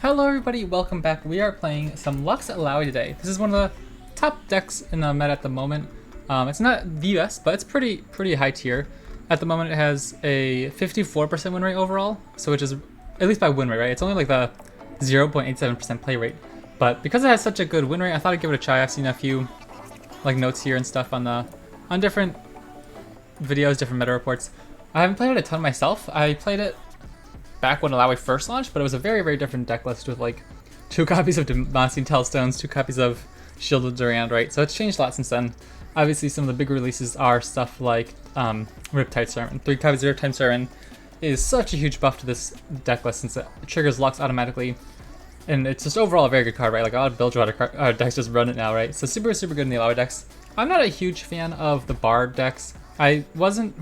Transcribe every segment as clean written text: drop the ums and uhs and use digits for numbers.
Hello everybody, welcome back. We are playing some Lux Alawi today. This is one of the top decks in the meta at the moment. It's not the US, but it's pretty high tier. At the moment it has a 54% win rate overall, so which is, at least by win rate, right? It's only like the 0.87% play rate. But because it has such a good win rate, I thought I'd give it a try. I've seen a few like notes here and stuff on different videos, different meta reports. I haven't played it a ton myself. I played it back when Alawi first launched, but it was a very different deck list with like 2 copies of Damascene Telstones, 2 copies of Shielded Durand, right? So it's changed a lot since then. Obviously some of the big releases are stuff like Riptide Sermon. 3 copies of Riptide Sermon is such a huge buff to this deck list since it triggers Lux automatically. And it's just overall a very good card, right? Like a lot of build decks just run it now, right? So super good in the Alawi decks. I'm not a huge fan of the Bard decks. I wasn't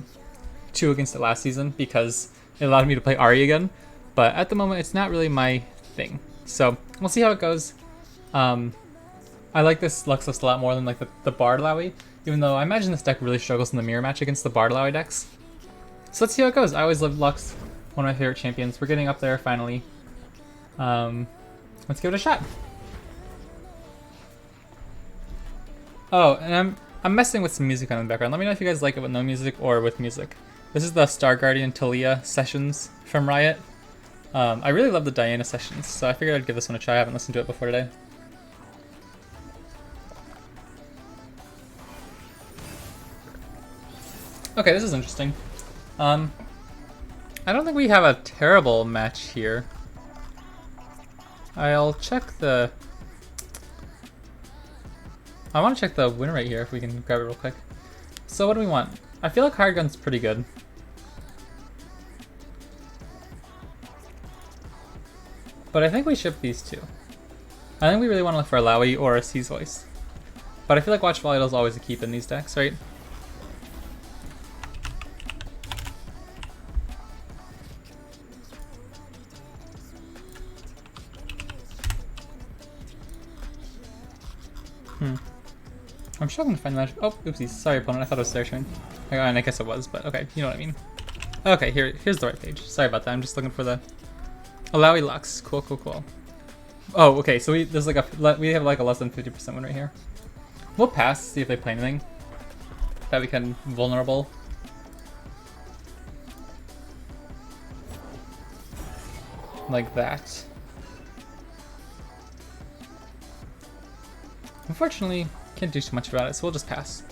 too against it last season because it allowed me to play Ari again, but at the moment it's not really my thing. So we'll see how it goes. I like this Lux list a lot more than like the Bard Alawi, even though I imagine this deck really struggles in the mirror match against the Bard Alawi decks. So let's see how it goes. I always loved Lux, one of my favorite champions. We're getting up there finally. Let's give it a shot. Oh, and I'm messing with some music on in the background. Let me know if you guys like it with no music or with music. This is the Star Guardian Talia sessions from Riot. I really love the Diana sessions, so I figured I'd give this one a try. I haven't listened to it before today. Okay, this is interesting. I don't think we have a terrible match here. I'll check the... I want to check the win rate here if we can grab it real quick. So what do we want? I feel like Hard Gun's pretty good. But I think we ship these two. I think we really want to look for a Alawi or a Sea's Voice. But I feel like Watch Volatile is always a keep in these decks, right? I'm struggling to find the match. Oh, oopsies. Sorry, opponent. I thought it was their turn. And I guess it was, but okay. You know what I mean. Okay, here's the right page. Sorry about that. I'm just looking for the Alawi Lux. Cool. Oh, okay. So we have like a less than 50% win right here. We'll pass. See if they play anything that we can vulnerable. Like that. Unfortunately, can't do too much about it, so we'll just pass.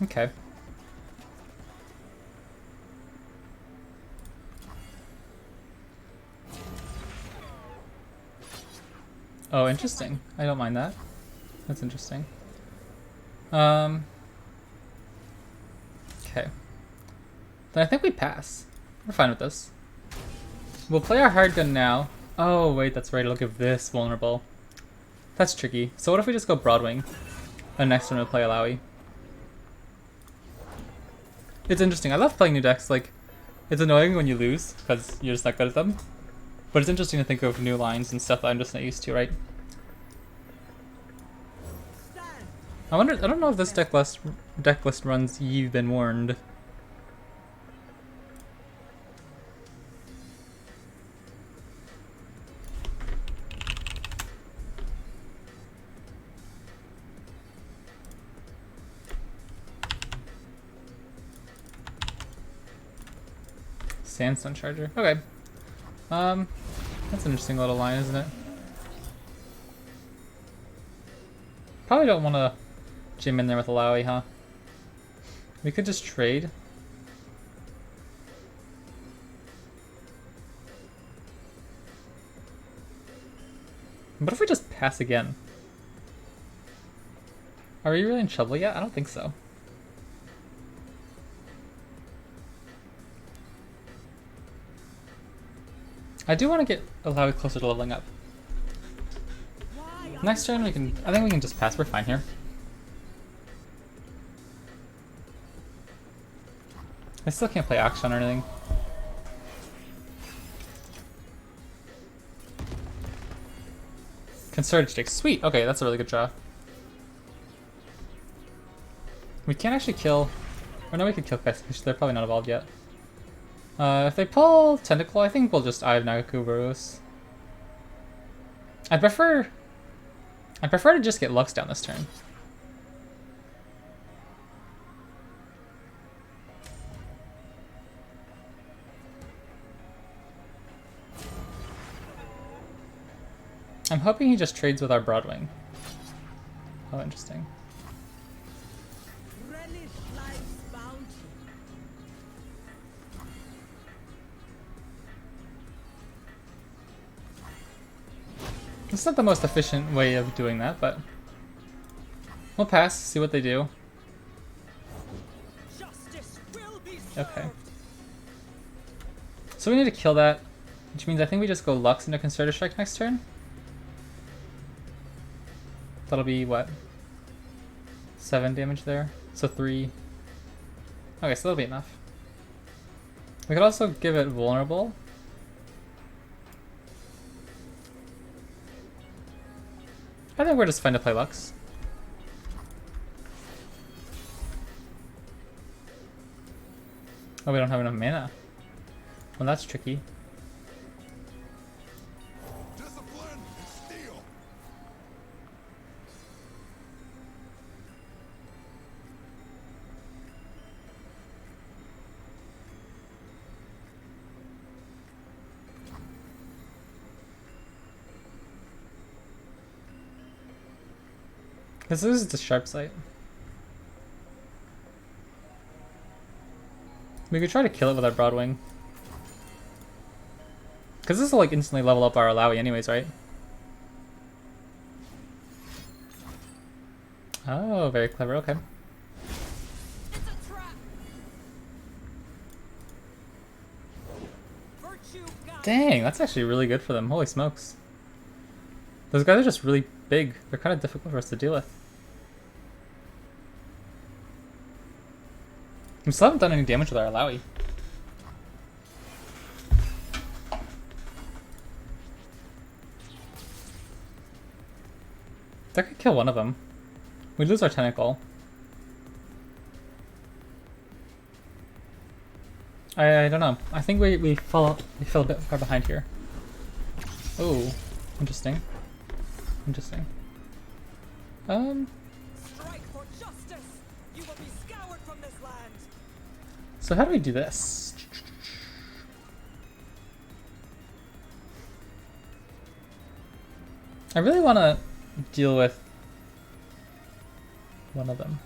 Okay. Oh, interesting. I don't mind that. That's interesting. Okay. Then I think we pass. We're fine with this. We'll play our hard gun now. Oh, wait, that's right. It'll give this vulnerable. That's tricky. So what if we just go Broadwing? And next one we'll play Alawi. It's interesting. I love playing new decks. Like, it's annoying when you lose because you're just not good at them. But it's interesting to think of new lines and stuff that I'm just not used to, right? I don't know if this deck list runs You've Been Warned. Sandstone Charger. Okay. That's an interesting little line, isn't it? Probably don't want to gym in there with Alawi, huh? We could just trade. What if we just pass again? Are we really in trouble yet? I don't think so. I do want to get Alawi closer to leveling up. Next turn I think we can just pass. We're fine here. I still can't play Action or anything. Concerted Stick. Sweet. Okay, that's a really good draw. We can't actually kill... Or no, we could kill guys, because they're probably not evolved yet. If they pull Tentacle, I think we'll just Eye of Nagakubarus. I'd prefer to just get Lux down this turn. I'm hoping he just trades with our Broadwing. Oh, interesting. It's not the most efficient way of doing that, but we'll pass, see what they do. Okay. So we need to kill that, which means I think we just go Lux into Concerted Strike next turn. That'll be what? 7 damage there. So 3. Okay, so that'll be enough. We could also give it Vulnerable. I think we're just fine to play Lux. Oh, we don't have enough mana. Well, that's tricky. Discipline is steel. This is the Sharp Sight. We could try to kill it with our Broadwing. Because this will like instantly level up our Alawi anyways, right? Oh, very clever, okay. Dang, that's actually really good for them. Holy smokes. Those guys are just really big. They're kind of difficult for us to deal with. We still haven't done any damage with our Alawi. That could kill one of them. We lose our Tentacle. I don't know. I think we fell a bit far behind here. Oh, interesting. Interesting. Strike for justice. You will be scoured from this land. So how do we do this? I really want to deal with one of them.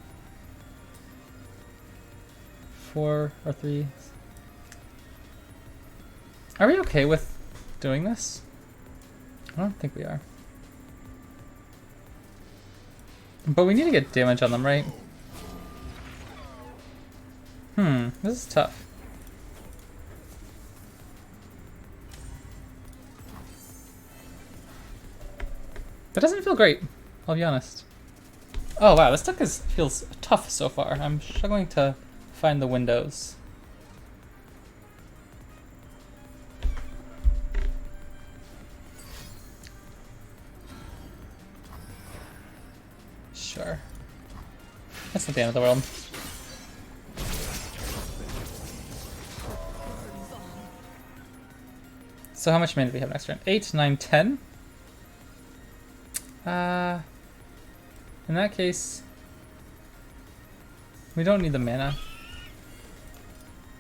4 or 3. Are we okay with doing this? I don't think we are. But we need to get damage on them, right? This is tough. That doesn't feel great, I'll be honest. Oh wow, this deck feels tough so far. I'm struggling to find the windows. Sure. That's not the end of the world. So how much mana do we have next turn? 8, 9, 10? In that case, we don't need the mana.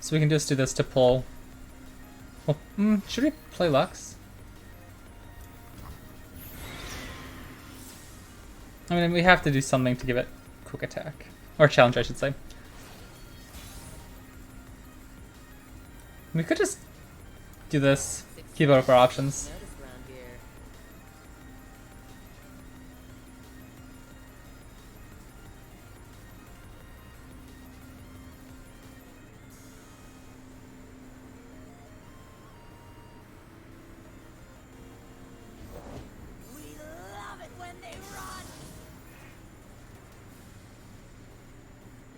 So we can just do this to pull. Well, should we play Lux? I mean, we have to do something to give it quick attack. Or challenge, I should say. We could just do this, keep out of our options.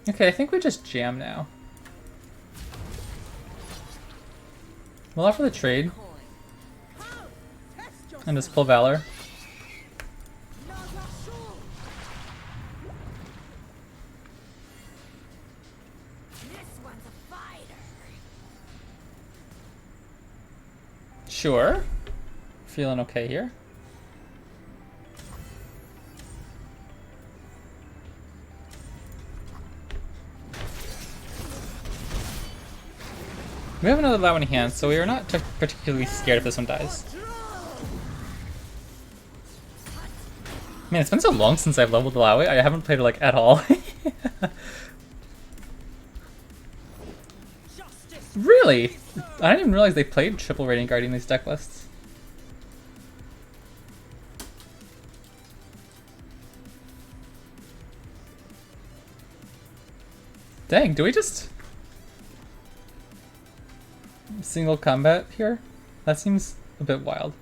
Okay, I think we just jam now. We'll offer the trade. And just pull Valor. Sure. Feeling okay here. We have another Lao in hand, so we are not particularly scared if this one dies. Man, it's been so long since I've leveled Lao. I haven't played it like at all. Really? I didn't even realize they played triple Radiant Guardian in these deck lists. Dang, do we just single combat here? That seems a bit wild.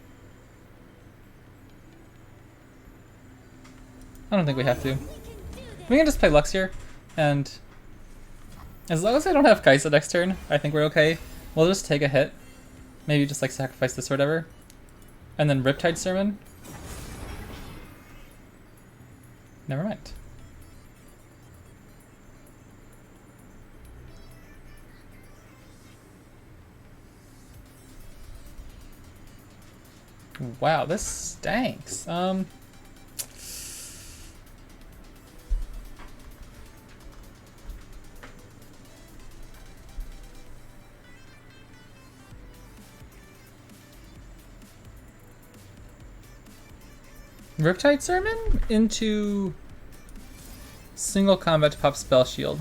I don't think we have to. We can just play Lux here, and as long as I don't have Kaisa next turn, I think we're okay. We'll just take a hit. Maybe just like sacrifice this or whatever. And then Riptide Sermon. Never mind. Wow, this stinks. Riptide Sermon into single combat to pop Spell Shield.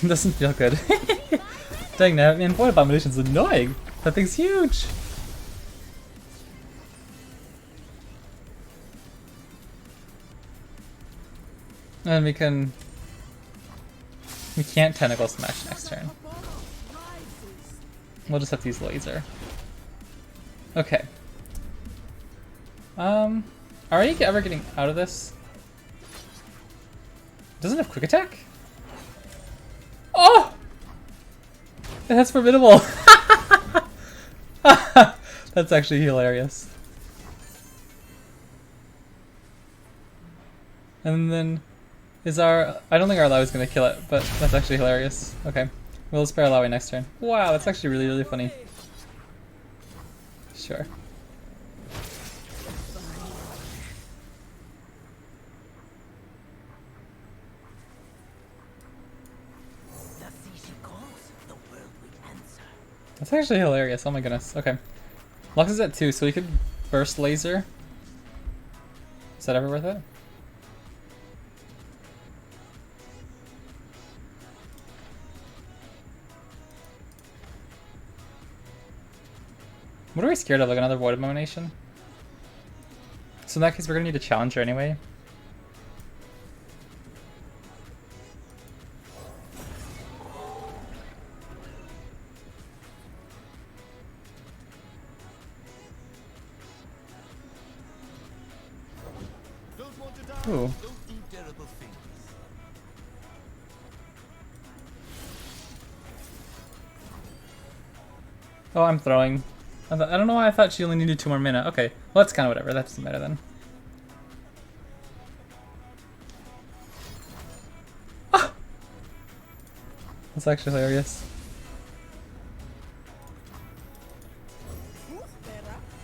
Doesn't feel good. Dang that, man, Void Abomination's annoying. That thing's huge. And we can't Tentacle Smash next turn. We'll just have to use Laser. Okay. Are you ever getting out of this? Doesn't it have Quick Attack? Oh! That's formidable! That's actually hilarious. And then is our... I don't think our Lowy is going to kill it, but that's actually hilarious. Okay. We'll spare Lowy next turn. Wow, that's actually really, really funny. Sure. That's actually hilarious. Oh my goodness. Okay. Lux is at 2, so we could burst Laser. Is that ever worth it? What are we scared of? Like another Void Abomination? So in that case, we're gonna need a Challenger anyway. Ooh. Oh, I'm throwing. I don't know why I thought she only needed 2 more mana. Okay, well that's kind of whatever. That doesn't matter then. Ah! That's actually hilarious.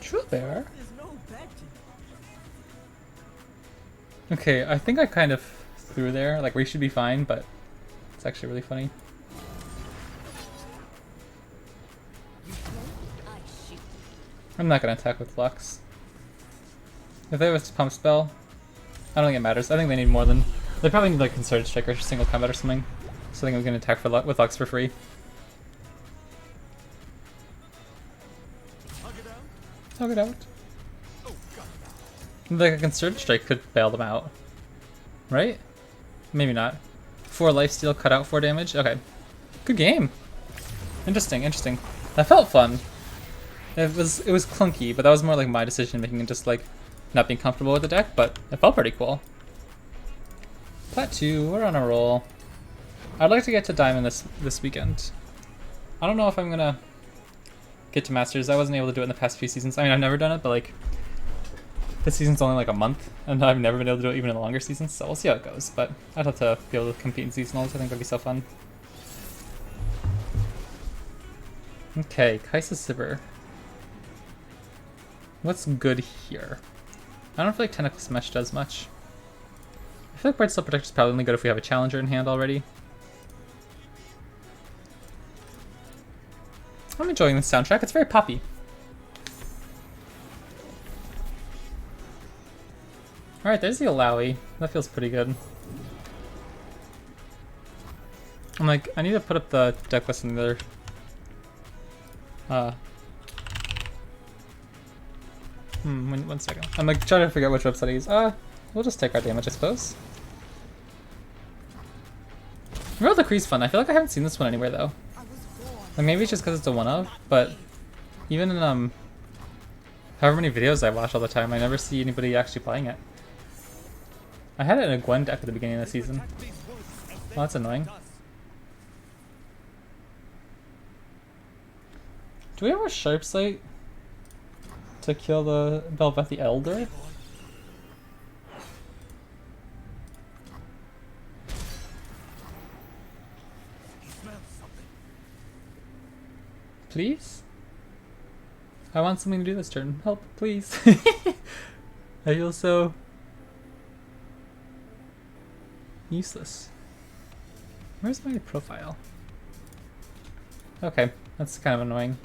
Truth Bearer? Okay, I think I kind of threw there. Like, we should be fine, but it's actually really funny. I'm not going to attack with Lux. If they have a pump spell, I don't think it matters. I think they need more than... They probably need like Concerted Strike or single combat or something. So I think I'm going to attack for with Lux for free. Hug it out. Like a Concerted Strike could bail them out. Right? Maybe not. 4 lifesteal, cut out 4 damage? Okay. Good game. Interesting, interesting. That felt fun. It was clunky, but that was more like my decision making and just like not being comfortable with the deck, but it felt pretty cool. Plat 2, we're on a roll. I'd like to get to Diamond this weekend. I don't know if I'm gonna get to Masters. I wasn't able to do it in the past few seasons. I mean, I've never done it, but like this season's only like a month, and I've never been able to do it even in the longer seasons, so we'll see how it goes. But I'd love to be able to compete in seasonals. I think that'd be so fun. Okay, Kaisa Sivir. What's good here? I don't feel like Tentacle Smash does much. I feel like Bright Steel Protector is probably only good if we have a challenger in hand already. I'm enjoying this soundtrack. It's very poppy. Alright, there's the Alawi. That feels pretty good. I'm like, I need to put up the deck list in the other... one second. I'm like trying to figure out which website I use. We'll just take our damage, I suppose. Royal Decree's fun. I feel like I haven't seen this one anywhere though. Like maybe it's just because it's a one-of, but even in however many videos I watch all the time, I never see anybody actually playing it. I had it in a Gwen deck at the beginning of the season. Well, that's annoying. Do we have a Sharp Sight to kill the Belvethi Elder? Please? I want something to do this turn. Help, please. I feel so useless. Where's my profile? Okay, that's kind of annoying.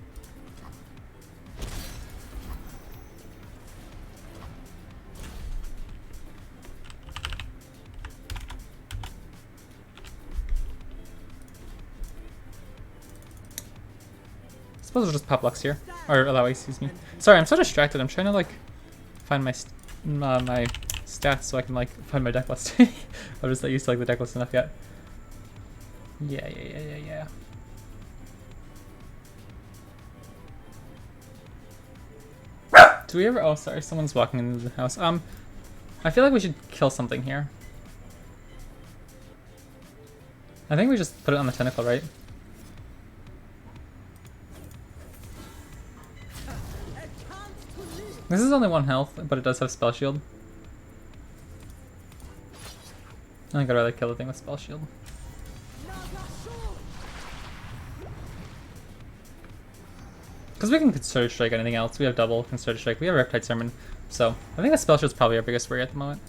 I suppose we'll just pop Lux here. Or Alawi, excuse me. Sorry, I'm so distracted. I'm trying to like find my my stats so I can like find my deck list. I'm just not used to like the deck list enough yet. Yeah. Do we ever? Oh, sorry, someone's walking into the house. I feel like we should kill something here. I think we just put it on the tentacle, right? This is only 1 health, but it does have Spell Shield. I think I'd rather kill the thing with Spell Shield. Because we can Concerted Strike anything else. We have double Concerted Strike. We have Riptide Sermon. So I think the Spell Shield's probably our biggest worry at the moment.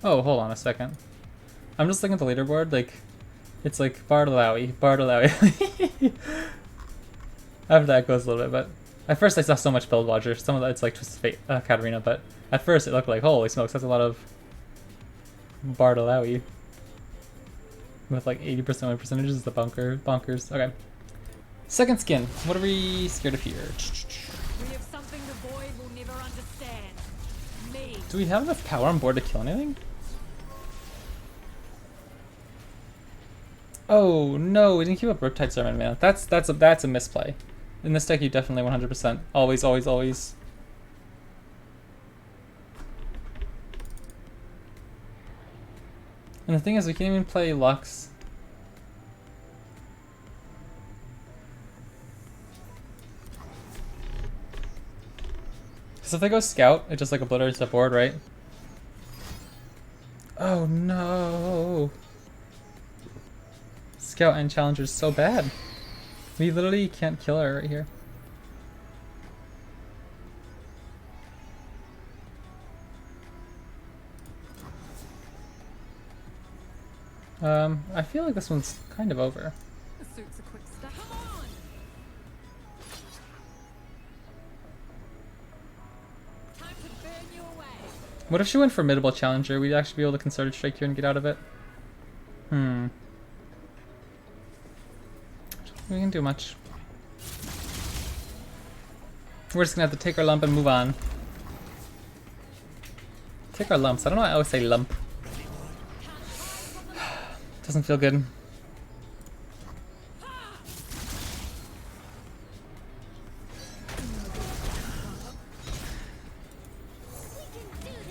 Oh, hold on a second. I'm just looking at the leaderboard. Like, it's like Bard Alawi. After that goes a little bit, but at first I saw so much Build Watcher. Some of that it's like Twisted Fate, Katarina, but at first it looked like, holy smokes, that's a lot of Bard Alawi. With like 80% win percentages is the bonkers. Okay. Second skin. What are we scared of here? We have something the boy will never understand. Me. Do we have enough power on board to kill anything? Oh no, we didn't keep up Riptide Sermon, man. That's a misplay. In this deck, you definitely 100%. Always. And the thing is, we can't even play Lux. Because if they go Scout, it just like obliterates the board, right? Oh no! Scout and Challenger is so bad. We literally can't kill her right here. I feel like this one's kind of over. The suit's a quick step. Come on! Time to burn you away. What if she went Formidable Challenger? We'd actually be able to Concerted Strike here and get out of it. We can do much. We're just gonna have to take our lump and move on. Take our lumps. I don't know why I always say lump. Doesn't feel good.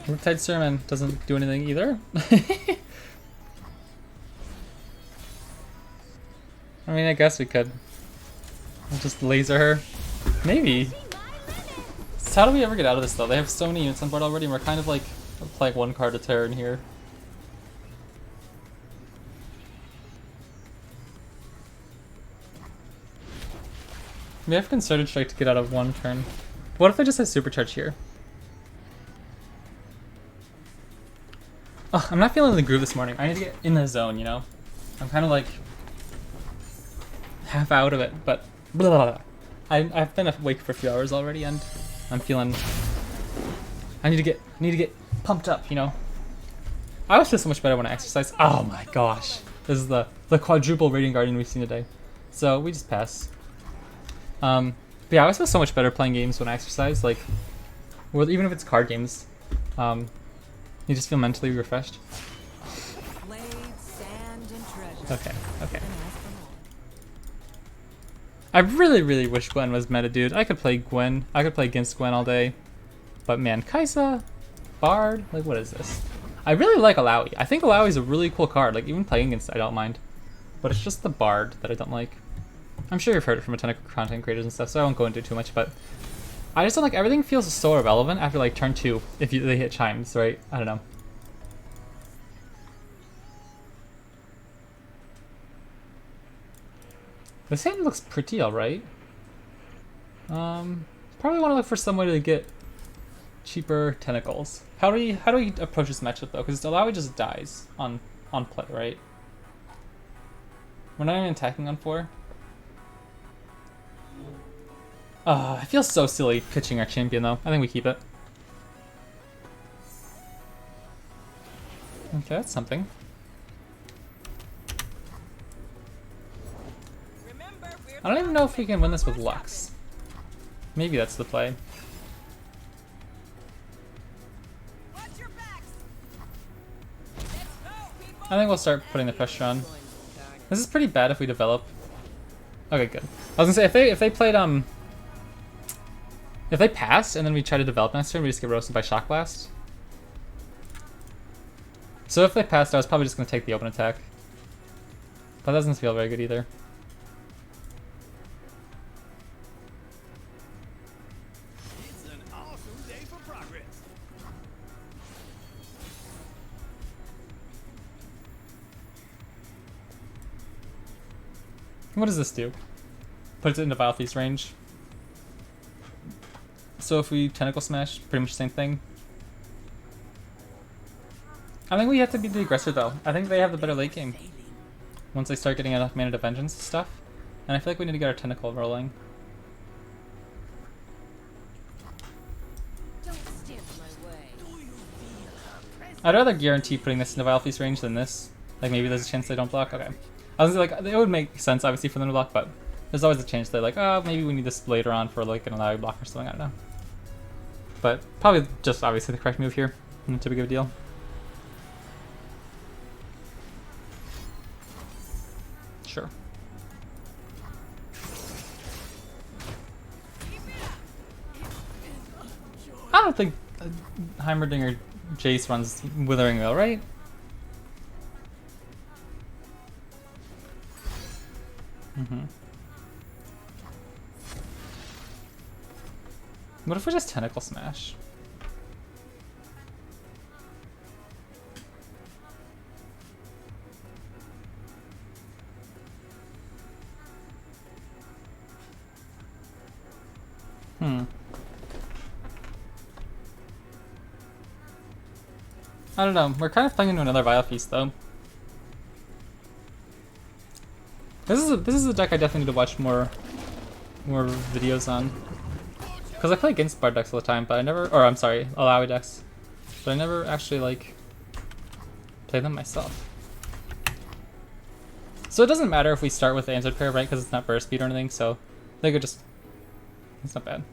Riptide Sermon doesn't do anything either. I mean, I guess we could. I'll just laser her. Maybe. So how do we ever get out of this though? They have so many units on board already and we're kind of like playing one card to terror in here. We have Concerted Strike to get out of one turn. What if they just have Supercharge here? Oh, I'm not feeling the groove this morning. I need to get in the zone, you know? I'm kind of like half out of it, but blah, blah, blah. I've been awake for a few hours already and I'm feeling... I need to get pumped up, you know? I always feel so much better when I exercise. Oh my gosh. This is the quadruple Radiant Guardian we've seen today. So we just pass. But yeah, I always feel so much better playing games when I exercise, like, well, even if it's card games, you just feel mentally refreshed. Okay, okay. I really wish Gwen was meta, dude. I could play Gwen. I could play against Gwen all day. But man, Kaisa, Bard, like what is this? I really like Alawi. I think Alawi is a really cool card. Like even playing against it, I don't mind. But it's just the Bard that I don't like. I'm sure you've heard it from a ton of content creators and stuff, so I won't go into it too much, but I just don't like everything feels so irrelevant after like turn 2 if they hit chimes, right? I don't know. This hand looks pretty alright. Probably want to look for some way to get cheaper tentacles. How do we approach this matchup though? Because Alawi just dies on play, right? We're not even attacking on 4. I feel so silly pitching our champion though. I think we keep it. Okay, that's something. I don't even know if we can win this with Lux. Maybe that's the play. I think we'll start putting the pressure on. This is pretty bad if we develop. Okay, good. I was gonna say if they played if they passed and then we try to develop next turn, we just get roasted by Shock Blast. So if they passed, I was probably just gonna take the open attack. But that doesn't feel very good either. It's an awesome day for progress. What does this do? Puts it into Vile Thief's range. So if we Tentacle Smash, pretty much the same thing. I think we have to be the aggressor though. I think they have the better late game. Once they start getting enough mana to Vengeance and stuff. And I feel like we need to get our Tentacle rolling. I'd rather guarantee putting this into Vile Thief's range than this. Like maybe there's a chance they don't block. Okay. I was like, it would make sense obviously for them to block, but there's always a chance they're like, oh, maybe we need this later on for like an Alawi block or something. I don't know. But probably just obviously the correct move here. Not too big of a deal. Sure. I don't think Heimerdinger Jace runs Withering Veil, right? What if we just Tentacle Smash? I don't know. We're kind of playing into another Vile Feast though. This is a deck I definitely need to watch more videos on. Because I play against Bard decks all the time, but I never, or I'm sorry, Alawi decks, but I never actually like play them myself. So it doesn't matter if we start with the answered pair, right? Because it's not burst speed or anything, so they could just, it's not bad.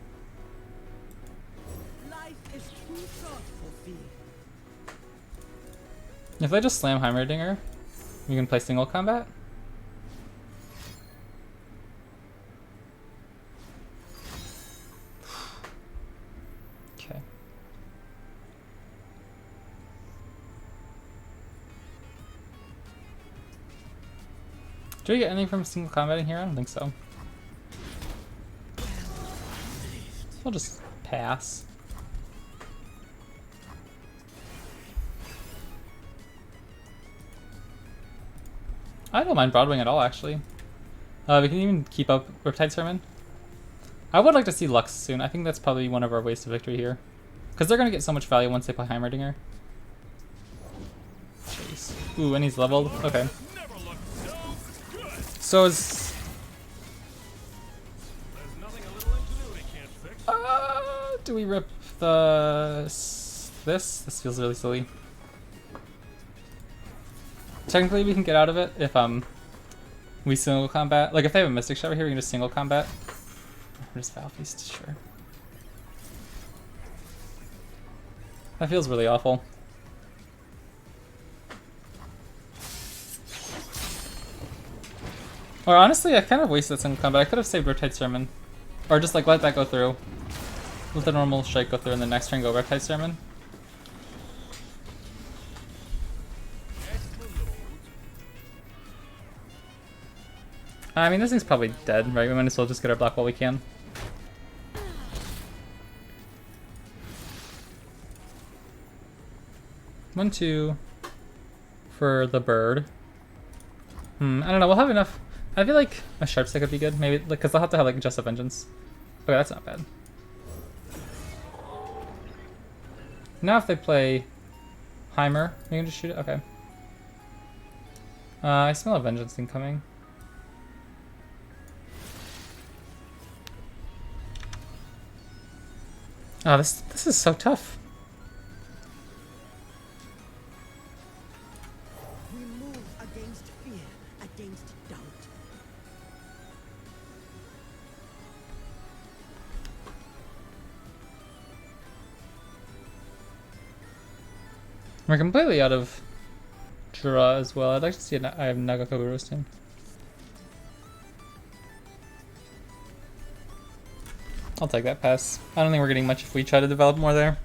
If they just slam Heimerdinger, we can play single combat. Okay. Do we get anything from single combating here? I don't think so. We'll just pass. I don't mind Broadwing at all, actually. We can even keep up Riptide Sermon. I would like to see Lux soon. I think that's probably one of our ways to victory here. Because they're going to get so much value once they play Heimerdinger. Chase. Ooh, and he's leveled. Okay. Never looked so good. So is... There's nothing a little ingenuity can't fix. do we rip the... this? This feels really silly. Technically, we can get out of it if we single combat. Like, if they have a Mystic Shower here, we can just single combat. Or just Foul Feast, sure. That feels really awful. Or honestly, I kind of wasted single combat. I could have saved Riptide Sermon. Or just like let that go through. Let the normal strike go through and the next turn go Riptide Sermon. I mean, this thing's probably dead, right? We might as well just get our block while we can. One, two for the bird. I don't know. We'll have enough. I feel like a sharp stick would be good, maybe, because they'll have to have like just a vengeance. Okay, that's not bad. Now, if they play Heimer, we can just shoot it. Okay. I smell a vengeance thing coming. Oh, this is so tough. We move against fear, against doubt. We're completely out of draw as well. I'd like to see I have Nagakobu roasting. I'll take that pass. I don't think we're getting much if we try to develop more there.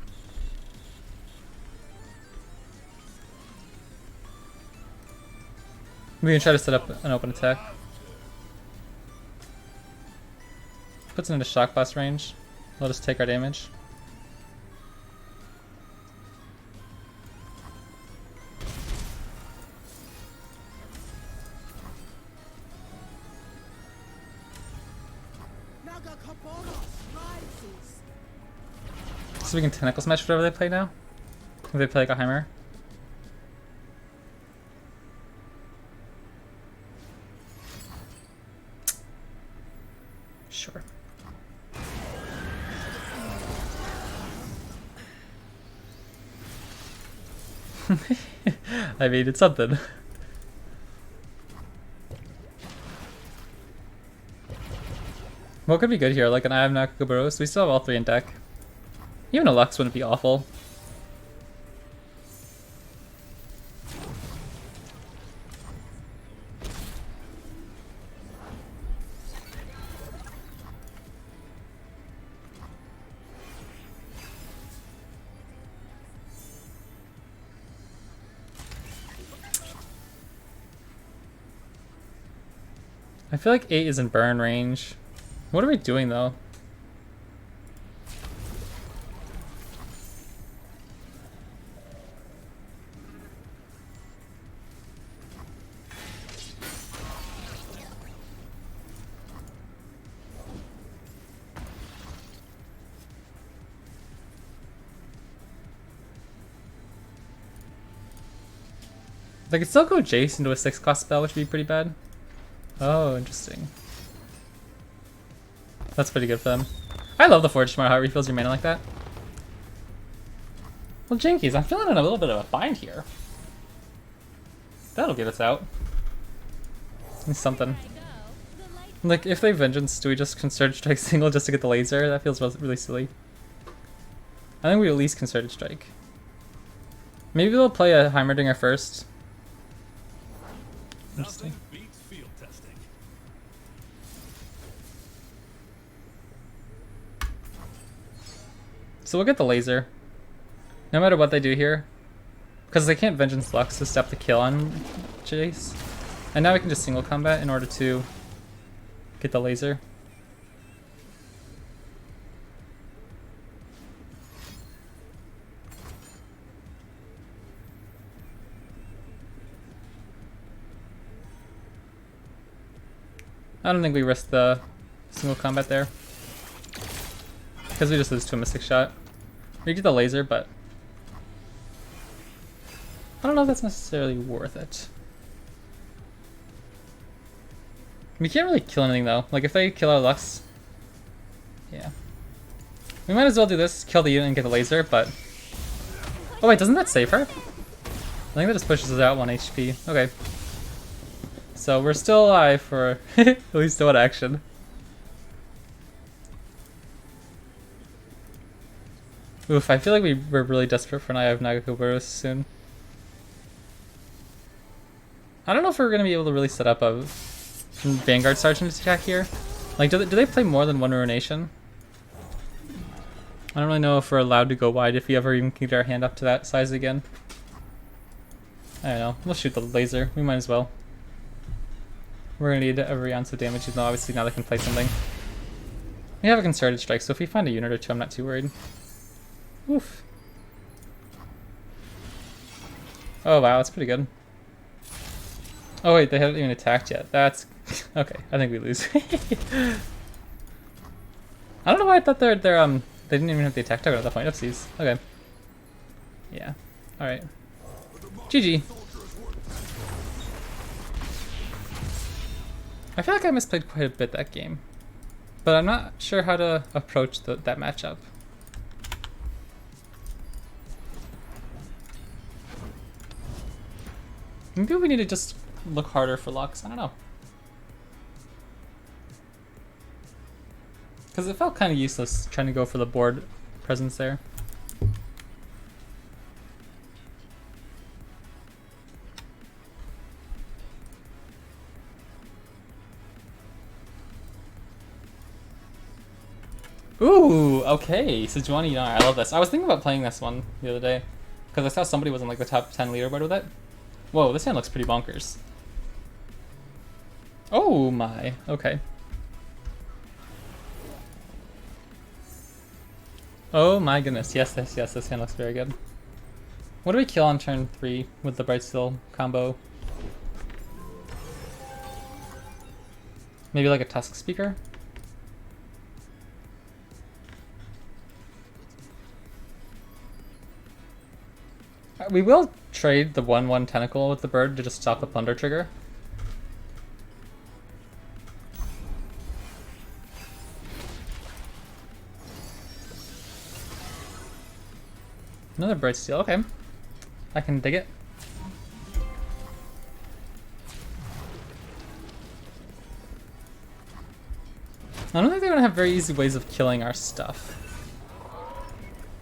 We can try to set up an open attack. Puts it into shock blast range. Let us take our damage. So we can tentacle smash whatever they play now? If they play like a Heimer? Sure. I mean, it's something. What could be good here? Like an I have Nakakubaros? We still have all three in deck. Even a Lux wouldn't be awful. I feel like 8 is in burn range. What are we doing though? They could still go Jace into a 6-cost spell, which would be pretty bad. Oh, interesting. That's pretty good for them. I love the Forge Smart Heart refills your mana like that. Well, Jinkies, I'm feeling in a little bit of a bind here. That'll get us out. Something. Like, if they Vengeance, do we just Concerted Strike single just to get the laser? That feels really silly. I think we at least Concerted Strike. Maybe they'll play a Heimerdinger first. Interesting. Nothing beats field testing. So we'll get the laser. No matter what they do here. Because they can't Vengeance Lux to stop the kill on Jace. And now we can just single combat in order to get the laser. I don't think we risk the single combat there. Because we just lose to a Mystic Shot. We get the laser, but I don't know if that's necessarily worth it. We can't really kill anything though. Like if they kill our Lux, yeah. We might as well do this, kill the unit and get the laser, but... Oh wait, doesn't that save her? I think that just pushes us out 1 HP. Okay. So we're still alive for at least one action. Oof, I feel like we're really desperate for an Eye of Nagakuboros soon. I don't know if we're going to be able to really set up a Vanguard Sergeant attack here. Like, do they play more than one Ruination? I don't really know if we're allowed to go wide, if we ever even can get our hand up to that size again. I don't know. We'll shoot the laser. We might as well. We're going to need every ounce of damage, even though obviously now they can play something. We have a Concerted Strike, so if we find a unit or two, I'm not too worried. Oof. Oh wow, that's pretty good. Oh wait, they haven't even attacked yet. That's... okay, I think we lose. I don't know why I thought they didn't even have the attack target at that point. Oopsies. Okay. Yeah. Alright. GG. I feel like I misplayed quite a bit that game. But I'm not sure how to approach that matchup. Maybe we need to just look harder for Lux. I don't know. Because it felt kind of useless trying to go for the board presence there. Ooh, okay. Sejuani Yar, I love this. I was thinking about playing this one the other day. Because I saw somebody was in like the top 10 leaderboard with it. Whoa, this hand looks pretty bonkers. Oh my, okay. Oh my goodness, yes, this hand looks very good. What do we kill on turn 3 with the Bright Steel combo? Maybe like a Tusk Speaker? We will trade the 1/1 tentacle with the bird to just stop the plunder trigger. Another Bright Steel, okay. I can dig it. I don't think they're gonna have very easy ways of killing our stuff.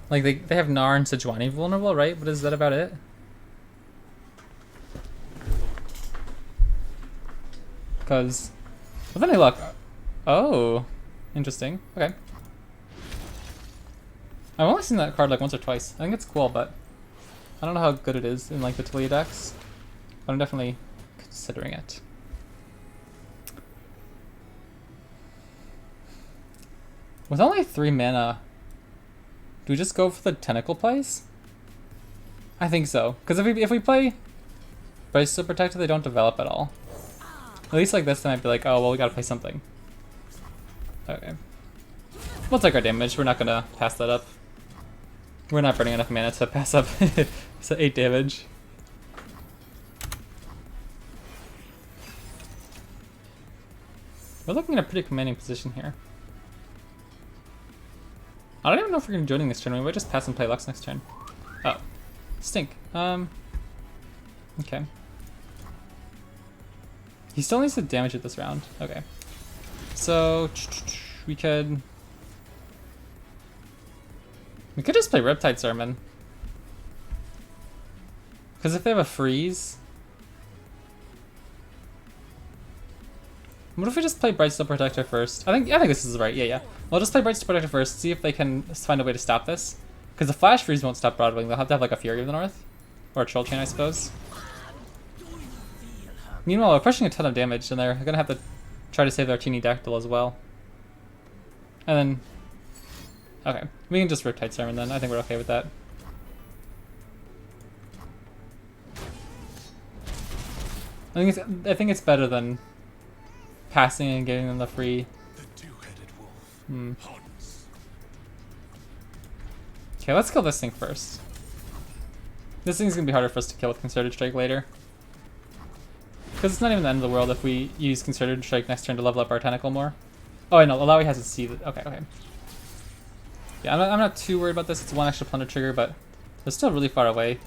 Like, they have Nar and Sejuani vulnerable, right? But is that about it? Because, with any luck... Oh, interesting. Okay. I've only seen that card like once or twice. I think it's cool, but I don't know how good it is in like the Talia decks. But I'm definitely considering it. With only 3 mana, do we just go for the tentacle plays? I think so. Because if we play Bright Steel Protector, they don't develop at all. At least like this, they might be like, oh, well, we gotta play something. Okay. We'll take our damage. We're not gonna pass that up. We're not burning enough mana to pass up. So 8 damage. We're looking at a pretty commanding position here. I don't even know if we're gonna be joining this turn. We might just pass and play Lux next turn. Oh. Stink. Okay. He still needs to damage it this round. Okay. So we could just play Riptide Sermon. Because if they have a freeze, what if we just play Bright Steel Protector first? I think this is right. Yeah. We'll just play Bright Steel Protector first. See if they can find a way to stop this. Because the Flash Freeze won't stop Broadwing. They'll have to have like a Fury of the North, or a Troll Chain, I suppose. Meanwhile, we're pushing a ton of damage, and they're gonna have to try to save their teeny Dactyl as well. And then, okay, we can just Riptide Sermon then. I think we're okay with that. I think it's better than passing and giving them the free. The two-headed wolf hunts. Okay, let's kill this thing first. This thing's gonna be harder for us to kill with Concerted Strike later. Because it's not even the end of the world if we use Concerted Strike next turn to level up our tentacle more. Oh, I know, Alawi has a C. Okay, okay. Yeah, I'm not too worried about this. It's one extra plunder trigger, but it's still really far away.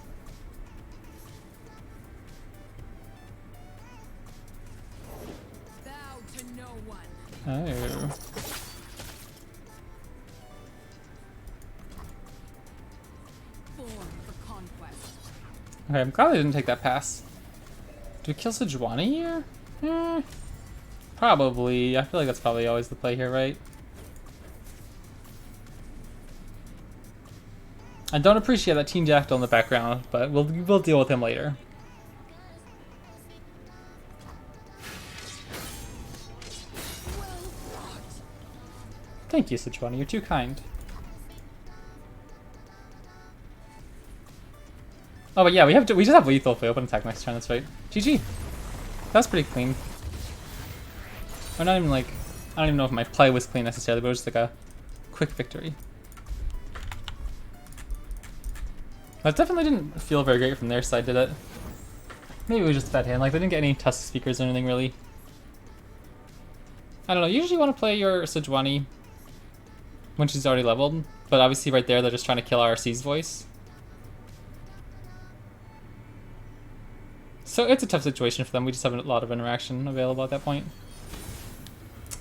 Bow to no one. Oh. Born for conquest. Okay, I'm glad I didn't take that pass. Do we kill Sejuani here? Probably. I feel like that's probably always the play here, right? I don't appreciate that Team Jackal in the background, but we'll deal with him later. Thank you, Sejuani. You're too kind. Oh, but yeah, we just have lethal if we open attack next turn. That's right. GG. That's pretty clean. Or not even like, I don't even know if my play was clean necessarily, but it was just like a quick victory. That definitely didn't feel very great from their side, did it? Maybe it was just a bad hand. Like, they didn't get any Tusk Speakers or anything, really. I don't know. You usually want to play your Sejuani when she's already leveled. But obviously right there, they're just trying to kill our C's voice. So it's a tough situation for them. We just have a lot of interaction available at that point.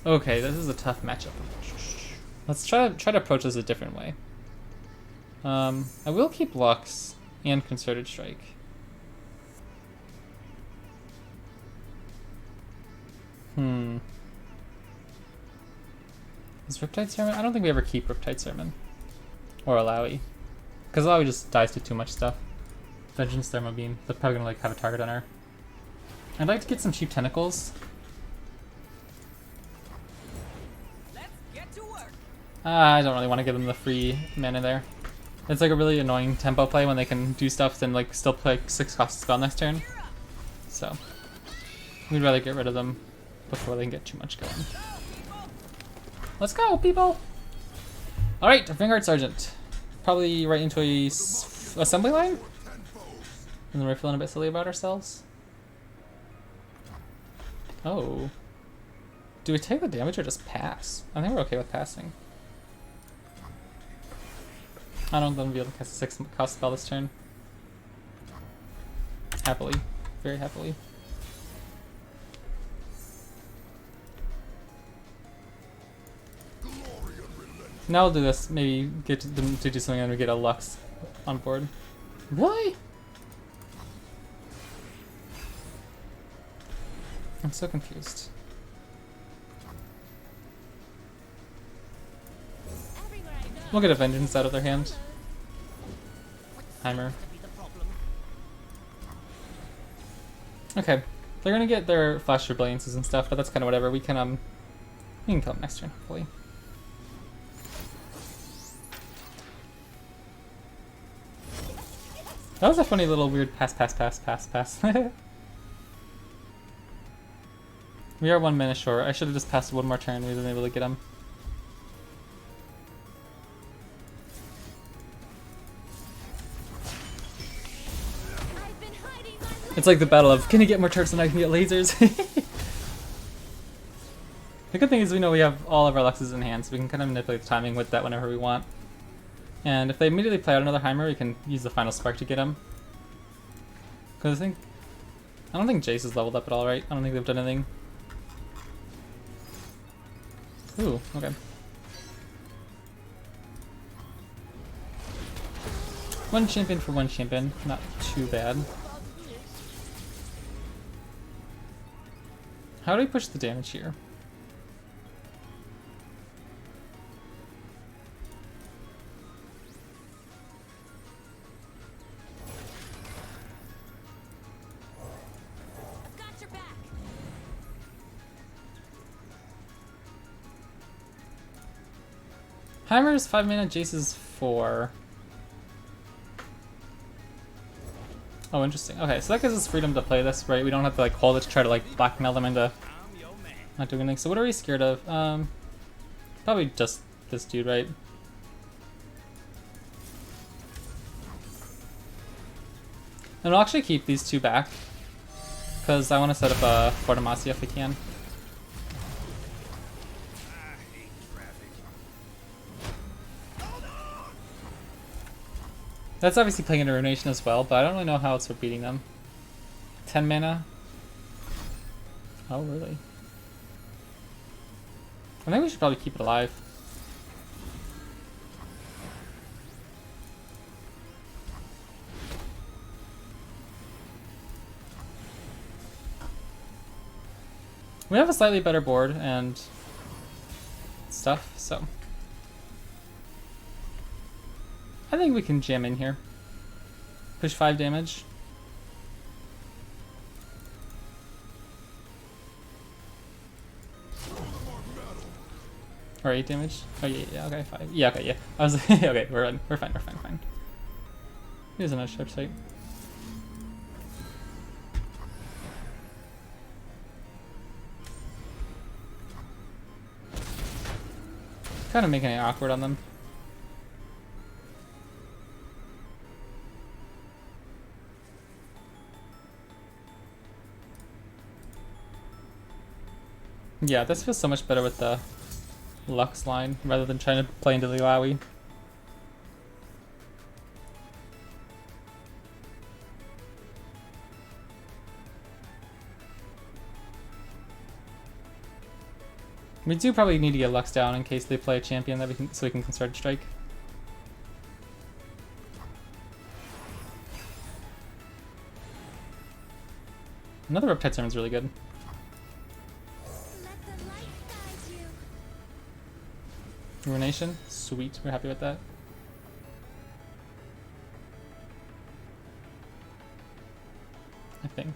Okay, this is a tough matchup. Let's try to approach this a different way. I will keep Lux and Concerted Strike. Is Riptide Sermon? I don't think we ever keep Riptide Sermon. Or Alawi. Because Alawi just dies to too much stuff. Vengeance Thermobeam. They're probably gonna like have a target on her. I'd like to get some cheap tentacles. Let's get to work. I don't really want to give them the free mana there. It's like a really annoying tempo play when they can do stuff then like still play 6 cost spell next turn. So we'd rather get rid of them before they can get too much going. Let's go, people! Alright, Vanguard Sergeant. Probably right into a assembly line? And then we're feeling a bit silly about ourselves. Oh. Do we take the damage or just pass? I think we're okay with passing. I don't think I'm be able to cast a 6 cost spell this turn. Happily. Very happily. Now we'll do this. Maybe get them to do something and we get a Lux on board. Really? I'm so confused. We'll get a Vengeance out of their hand. Heimer. Okay. They're gonna get their Flash Brilliances and stuff, but that's kind of whatever. We can kill them next turn, hopefully. That was a funny little weird pass. We are 1 minute short. I should have just passed one more turn. We'd been able to get him. It's like the battle of, can you get more turrets than I can get lasers? The good thing is we know we have all of our Luxes in hand, so we can kind of manipulate the timing with that whenever we want. And if they immediately play out another Heimer, we can use the final spark to get him. Because I don't think Jace is leveled up at all, right? I don't think they've done anything. Ooh, okay. One champion for one champion, not too bad. How do we push the damage here? Got your back. Heimer's 5 mana, Jace is 4. Oh, interesting. Okay, so that gives us freedom to play this, right? We don't have to like hold it to try to like blackmail them into Not doing anything. So what are we scared of? Probably just this dude, right? And we'll actually keep these two back, because I want to set up a Fort Amasia if we can. That's obviously playing into Ruination as well, but I don't really know how else we're beating them. 10 mana? Oh, really? I think we should probably keep it alive. We have a slightly better board and stuff, so I think we can jam in here. Push 5 damage. Or 8 damage. Oh yeah, okay, 5. Yeah, okay, yeah. I was like, okay, we're fine. Here's another sharp sight. Kind of making it awkward on them. Yeah, this feels so much better with the Lux line rather than trying to play into the Illaoi. We do probably need to get Lux down in case they play a champion that we can, so we can Concerted Strike. Another Riptide Sermon's really good. Let the light guide you. Ruination, sweet. We're happy with that. I think.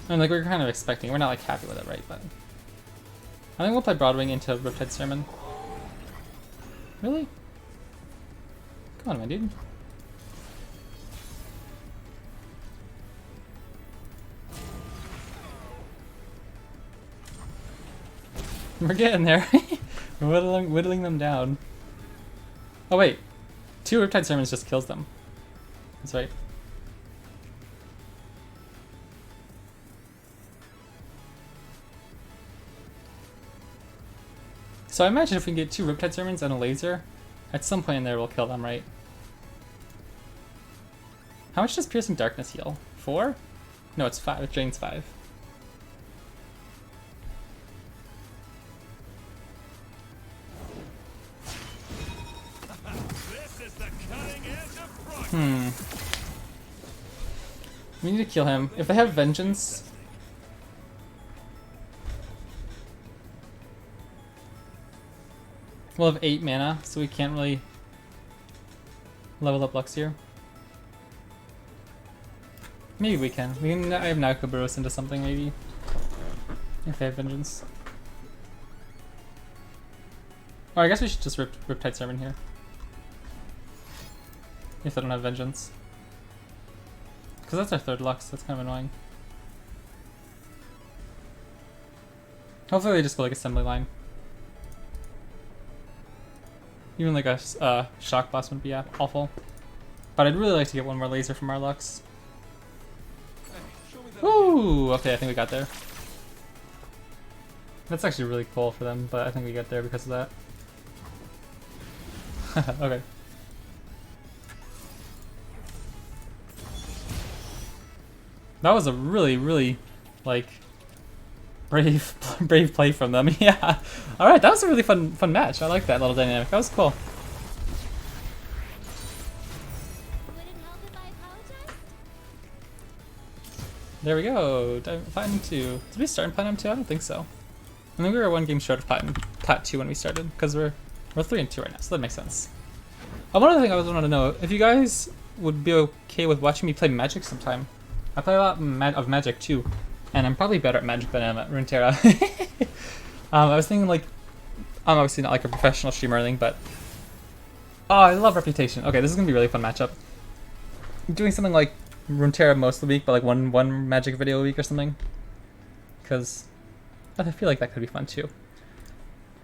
I mean, like, we're kind of expecting. We're not, like, happy with it, right? But I think we'll play Broadwing into Riptide Sermon. Really? Come on, my dude. We're getting there. We're whittling them down. Oh, wait. 2 Riptide Sermons just kills them. That's right. So I imagine if we can get 2 Riptide Sermons and a laser, at some point in there we'll kill them, right? How much does Piercing Darkness heal? 4? No, it's 5. It drains 5. This is the cutting edge of progress. We need to kill him. If they have Vengeance... We'll have 8 mana, so we can't really level up Lux here. Maybe we can. I have Naoko Burrows into something, maybe. If they have Vengeance. Or I guess we should just Riptide Sermon here. If they don't have Vengeance. Because that's our 3rd Lux, that's kind of annoying. Hopefully they just go like Assembly Line. Even like a Shock Blast wouldn't be awful. But I'd really like to get one more laser from our Lux. Ooh, okay, I think we got there. That's actually really cool for them, but I think we got there because of that. Okay. That was a really, really, like, brave play from them. Yeah. All right, that was a really fun match. I like that little dynamic. That was cool. Would it help if I apologized? There we go. Platinum 2. Did we start in Platinum 2? I don't think so. I think we were 1 game short of Plat 2 when we started, because we're 3 and 2 right now, so that makes sense. One other thing I was wanting to know, if you guys would be okay with watching me play Magic sometime. I play a lot of Magic too, and I'm probably better at Magic than I am at Runeterra. I was thinking, like, I'm obviously not like a professional streamer or anything, but oh, I love Reputation. Okay, this is gonna be a really fun matchup. Doing something like Runeterra most of the week, but like one magic video a week or something. Because I feel like that could be fun too.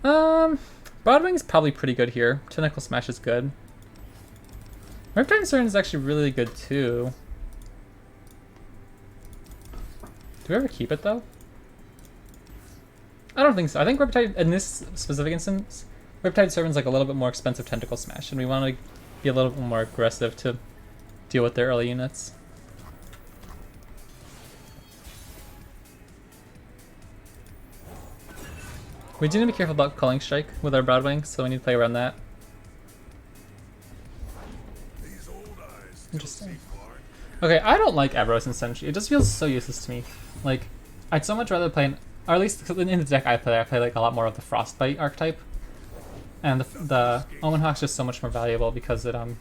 Broadwing's probably pretty good here. Tentacle Smash is good. Riptide Surge is actually really good too. Do we ever keep it though? I don't think so. I think Riptide, in this specific instance, Riptide Servant's like a little bit more expensive Tentacle Smash, and we want to be a little bit more aggressive to deal with their early units. We do need to be careful about Culling Strike with our Broadwing, so we need to play around that. Interesting. Okay, I don't like Aberros and Sentry. It just feels so useless to me. Like, I'd so much rather play, or at least in the deck I play like a lot more of the Frostbite archetype. And the Omen Hawk's just so much more valuable because it, Do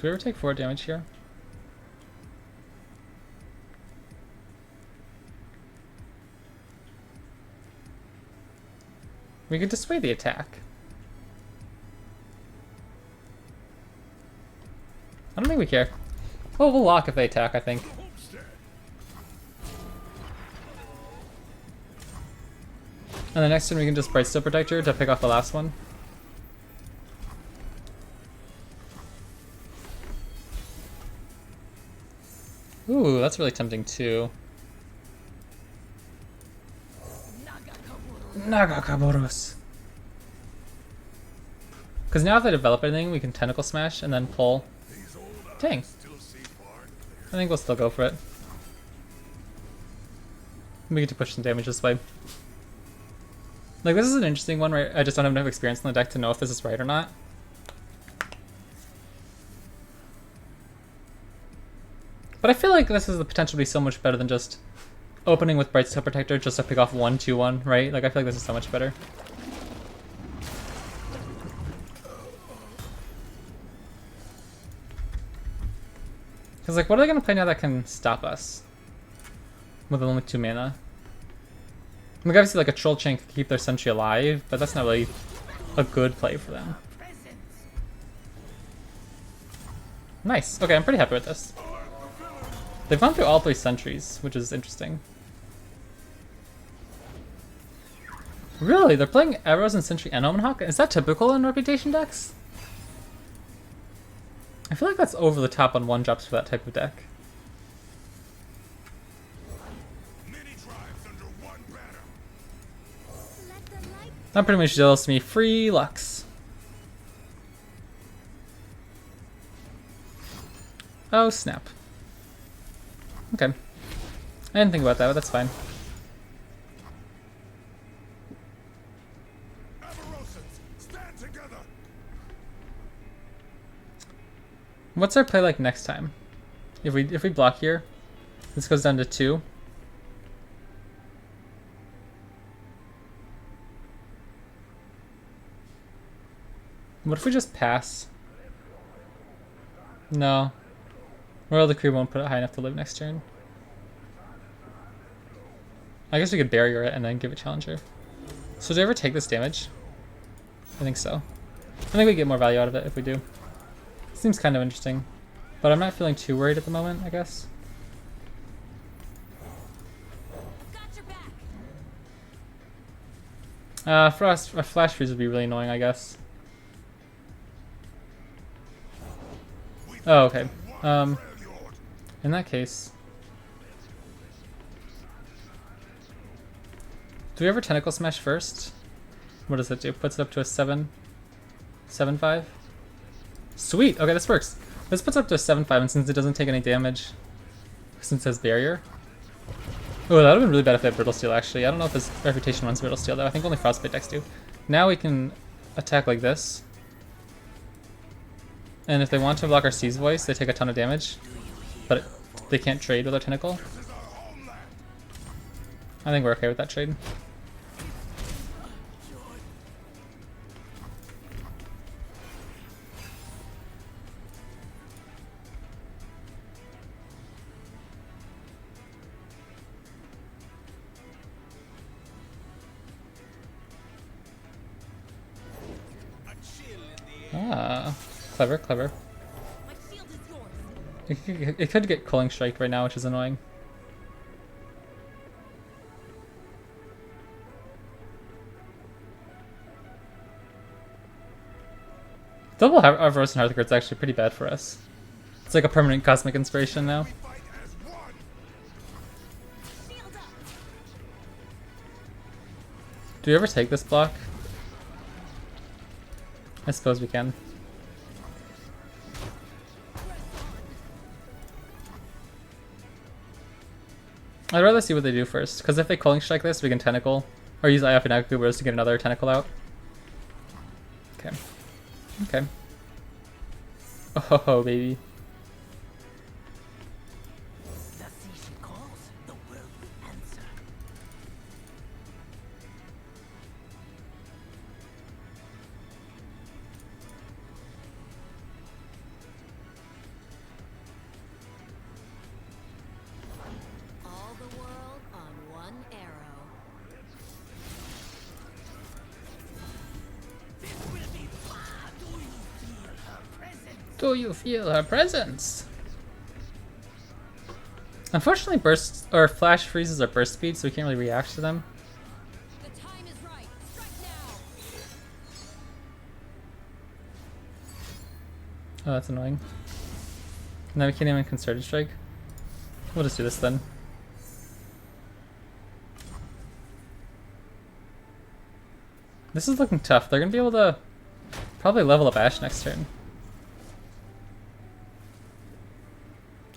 we ever take 4 damage here? We could dissuade the attack. I don't think we care. Oh, we'll lock if they attack, I think. And the next turn we can just Brightsteel Protector to pick off the last one. Ooh, that's really tempting too. Nagakaboros. Because now if they develop anything, we can Tentacle Smash and then pull. Dang. I think we'll still go for it. We get to push some damage this way. Like, this is an interesting one, right? I just don't have enough experience in the deck to know if this is right or not. But I feel like this has the potential to be so much better than just opening with Brightsteel Protector just to pick off 1/2/1, right? Like, I feel like this is so much better. Because, like, what are they going to play now that can stop us? With only 2 mana? Like, obviously, like, a Troll Chain could keep their Sentry alive, but that's not really a good play for them. Nice. Okay, I'm pretty happy with this. They've gone through all 3 Sentries, which is interesting. Really? They're playing Arrows and Sentry and Omen Hawk? Is that typical in Reputation decks? I feel like that's over the top on 1-drops for that type of deck. That pretty much deals me free Lux. Oh, snap. Okay. I didn't think about that, but that's fine. What's our play like next time? If we block here, this goes down to 2. What if we just pass? No. Royal Decree won't put it high enough to live next turn. I guess we could barrier it and then give it Challenger. So do we ever take this damage? I think so. I think we get more value out of it if we do. Seems kind of interesting. But I'm not feeling too worried at the moment, I guess. Frost, a Flash Freeze would be really annoying, I guess. Oh, okay. In that case, do we ever Tentacle Smash first? What does it do? Puts it up to a 7/5. Sweet. Okay, this works. This puts it up to a 7/5, and since it doesn't take any damage, since it has barrier. Oh, that would have been really bad if they had Brittle Steel. Actually, I don't know if this Reputation runs Brittle Steel though. I think only Frostbite decks do. Now we can attack like this. And if they want to block our Sea's Voice, they take a ton of damage, but they can't trade with our Tentacle. I think we're okay with that trade. Ah, clever, clever. My shield is yours. It could get Culling Strike right now, which is annoying. Double Reverse and Hearthguard is actually pretty bad for us. It's like a permanent Cosmic Inspiration now. We fight as one. Shield up. Do we ever take this block? I suppose we can. I'd rather see what they do first, because if they Culling Strike this, we can Tentacle. Or use IF and Akubers to get another Tentacle out. Okay. Okay. Oh, baby. The sea she calls, the world will answer. All the world on one arrow. This will be fun. Do you feel her presence? Do you feel her presence? Unfortunately, burst or flash freezes are burst speed, so we can't really react to them. The time is right. Strike now. Oh, that's annoying. Now we can't even Concerted Strike. We'll just do this then. This is looking tough. They're gonna be able to probably level up Ash next turn.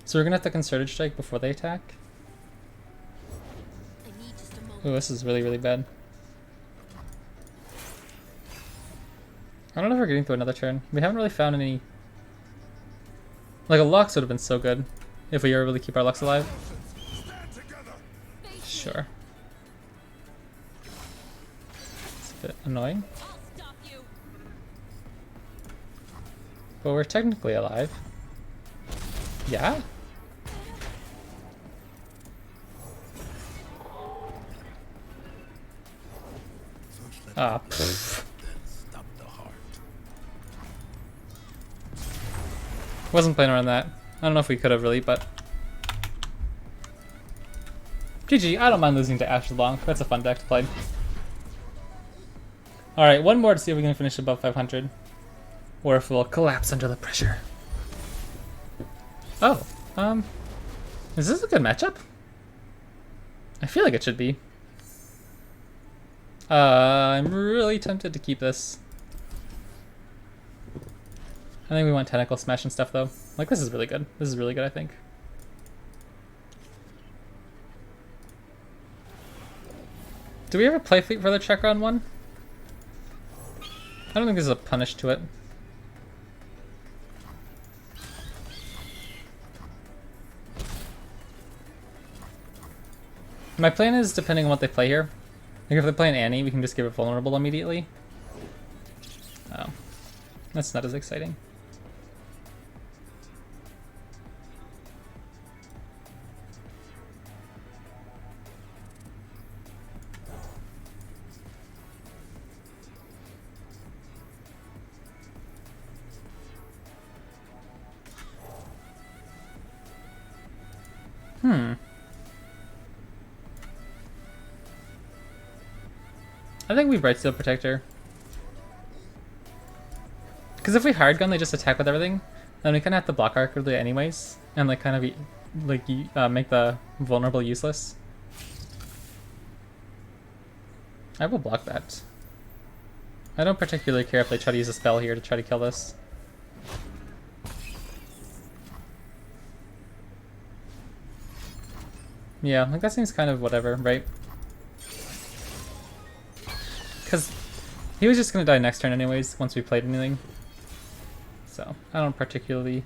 So we're gonna have to Concerted Strike before they attack. I need just a moment. Oh, this is really, really bad. I don't know if we're getting through another turn. We haven't really found any... Like, a Lux would have been so good if we were able to keep our Lux alive. Stand together. Sure. It's a bit annoying. I'll stop you. But we're technically alive. Yeah? Ah, pfft. Stop the heart. Wasn't planning on that. I don't know if we could have really, but... GG, I don't mind losing to Ash Long. That's a fun deck to play. Alright, one more to see if we can finish above 500. Or if we'll collapse under the pressure. Oh, is this a good matchup? I feel like it should be. I'm really tempted to keep this. I think we want Tentacle Smash and stuff though. Like, this is really good. This is really good, I think. Do we ever play Fleet for the checker on one? I don't think there's a punish to it. My plan is, depending on what they play here, like if they play an Annie, we can just give it vulnerable immediately. Oh, that's not as exciting. I think we Brightsteel Protector. Because if we hard gun, they just attack with everything. Then we kind of have to block awkwardly anyways, and like kind of like make the vulnerable useless. I will block that. I don't particularly care if they try to use a spell here to try to kill this. Yeah, like that seems kind of whatever, right? Because he was just going to die next turn anyways, once we played anything. So, I don't particularly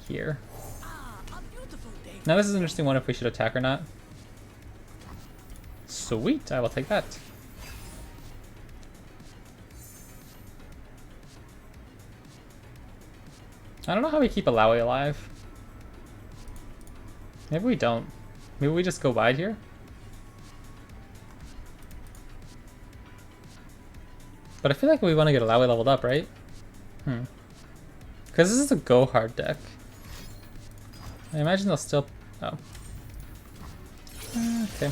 care. Ah, a beautiful day. Now this is an interesting one if we should attack or not. Sweet, I will take that. I don't know how we keep Alawi alive. Maybe we don't. Maybe we just go wide here? But I feel like we want to get Alawi leveled up, right? Because this is a go hard deck. I imagine they'll still. Oh. Okay.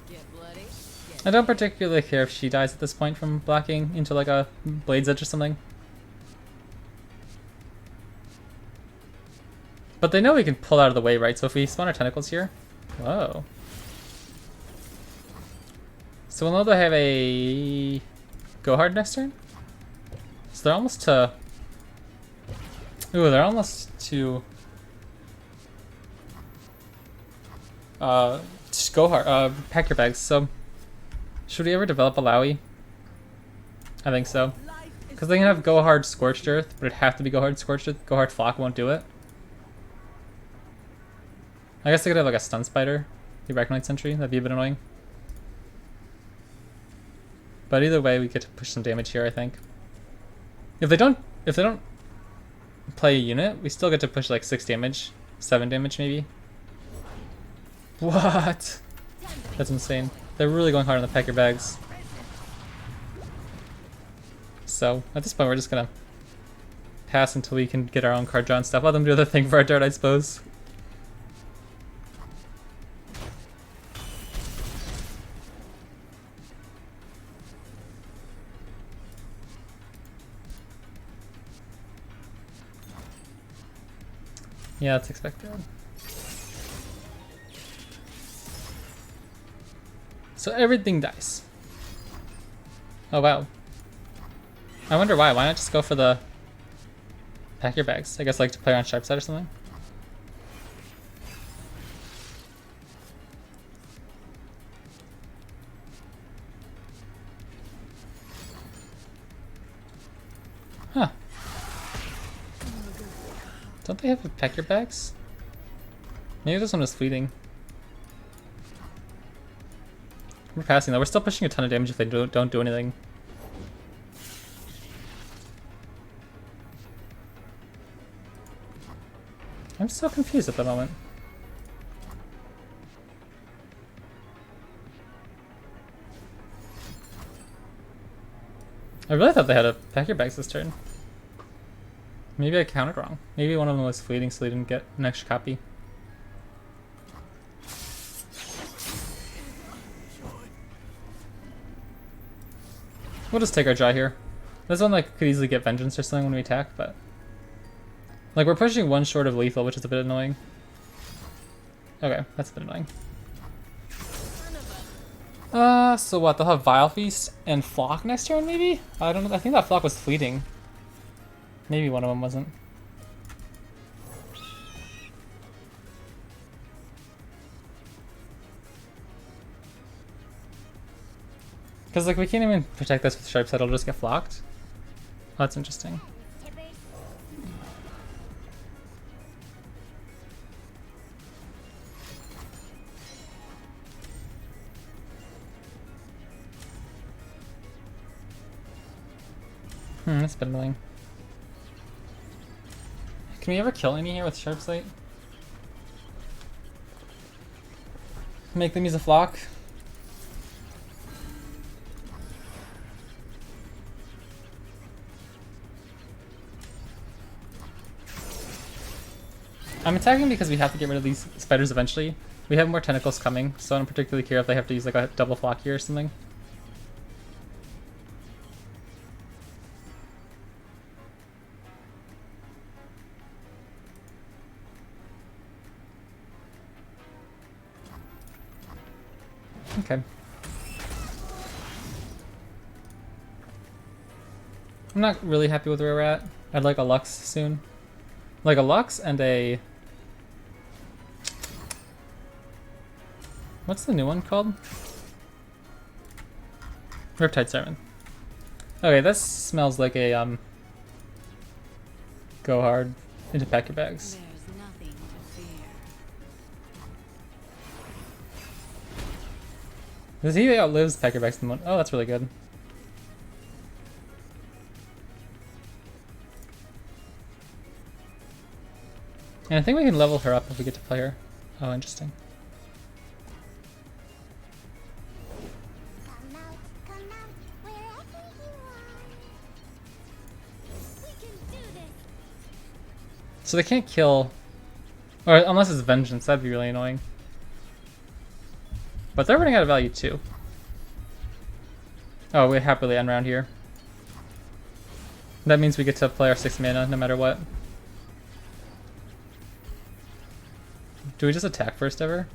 Get bloody. I don't particularly care if she dies at this point from blocking into like a Blade's Edge or something. But they know we can pull out of the way, right? So if we spawn our tentacles here. Whoa. So we'll know they have a go hard next turn. So they're almost to. Ooh, they're almost to. Just go hard. Pack your bags. So, should we ever develop a Lowy? I think so. Because they can have go hard Scorched Earth, but it'd have to be go hard Scorched Earth. Go hard Flock won't do it. I guess they could have like a Stun Spider, the Arachnoid Sentry. That'd be a bit annoying. But either way, we get to push some damage here, I think. If they don't play a unit, we still get to push like 6 damage, 7 damage maybe. What? That's insane. They're really going hard on the Pack Your Bags. So at this point, we're just gonna pass until we can get our own card draw and stuff. Let them do the thing for our dirt, I suppose. Yeah, that's expected. So everything dies. Oh wow. I wonder why. Why not just go for the Pack Your Bags? I guess like to play on sharp side or something. Huh. Don't they have Pack Your Bags? Maybe this one was fleeting. We're passing though. We're still pushing a ton of damage if they don't do anything. I'm so confused at the moment. I really thought they had a Pack Your Bags this turn. Maybe I counted wrong. Maybe one of them was fleeting so they didn't get an extra copy. We'll just take our draw here. This one like could easily get Vengeance or something when we attack, but like we're pushing one short of lethal, which is a bit annoying. Okay, that's a bit annoying. So what? They'll have Vile Feast and Flock next turn, maybe? I don't know. I think that Flock was fleeting. Maybe one of them wasn't. Because like we can't even protect this with Sharp Side, it'll just get flocked. Oh, that's interesting. That's a bit annoying. Can we ever kill any here with Sharp Sight? Make them use a flock? I'm attacking because we have to get rid of these spiders eventually. We have more tentacles coming, so I don't particularly care if they have to use like a double flock here or something. Okay. I'm not really happy with where we're at. I'd like a Lux soon. Like a Lux and a... What's the new one called? Riptide Sermon. Okay, this smells like a go hard into Pack Your Bags. There's nothing to fear. Because he outlives Pack Your Bags in the moment. Oh, that's really good. And I think we can level her up if we get to play her. Oh, interesting. Come out, wherever you So they can't kill, or unless it's vengeance, that'd be really annoying. But they're running out of value too. Oh, we happily end round here. That means we get to play our 6 mana no matter what. Do we just attack first ever?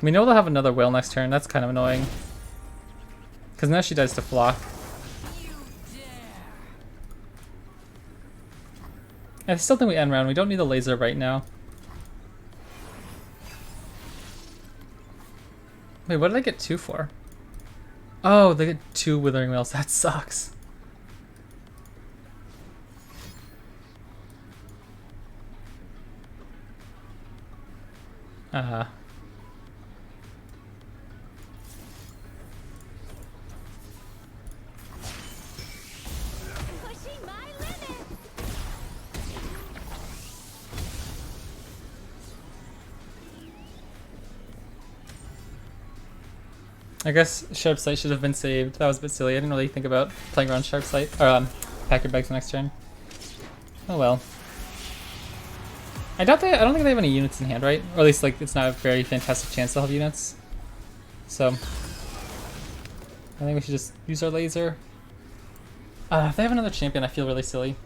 We know they'll have another whale next turn. That's kind of annoying. Because now she dies to Flock. I still think we end round. We don't need the laser right now. Wait, what did I get 2 for? Oh, they get 2 Withering Whales. That sucks. Pushing my limits. I guess Sharp Sight should have been saved. That was a bit silly. I didn't really think about playing around Sharp Sight. Or, Pack Your Bags next turn. Oh well. I don't think they have any units in hand, right? Or at least, like, it's not a very fantastic chance they'll have units. So, I think we should just use our laser. If they have another champion, I feel really silly.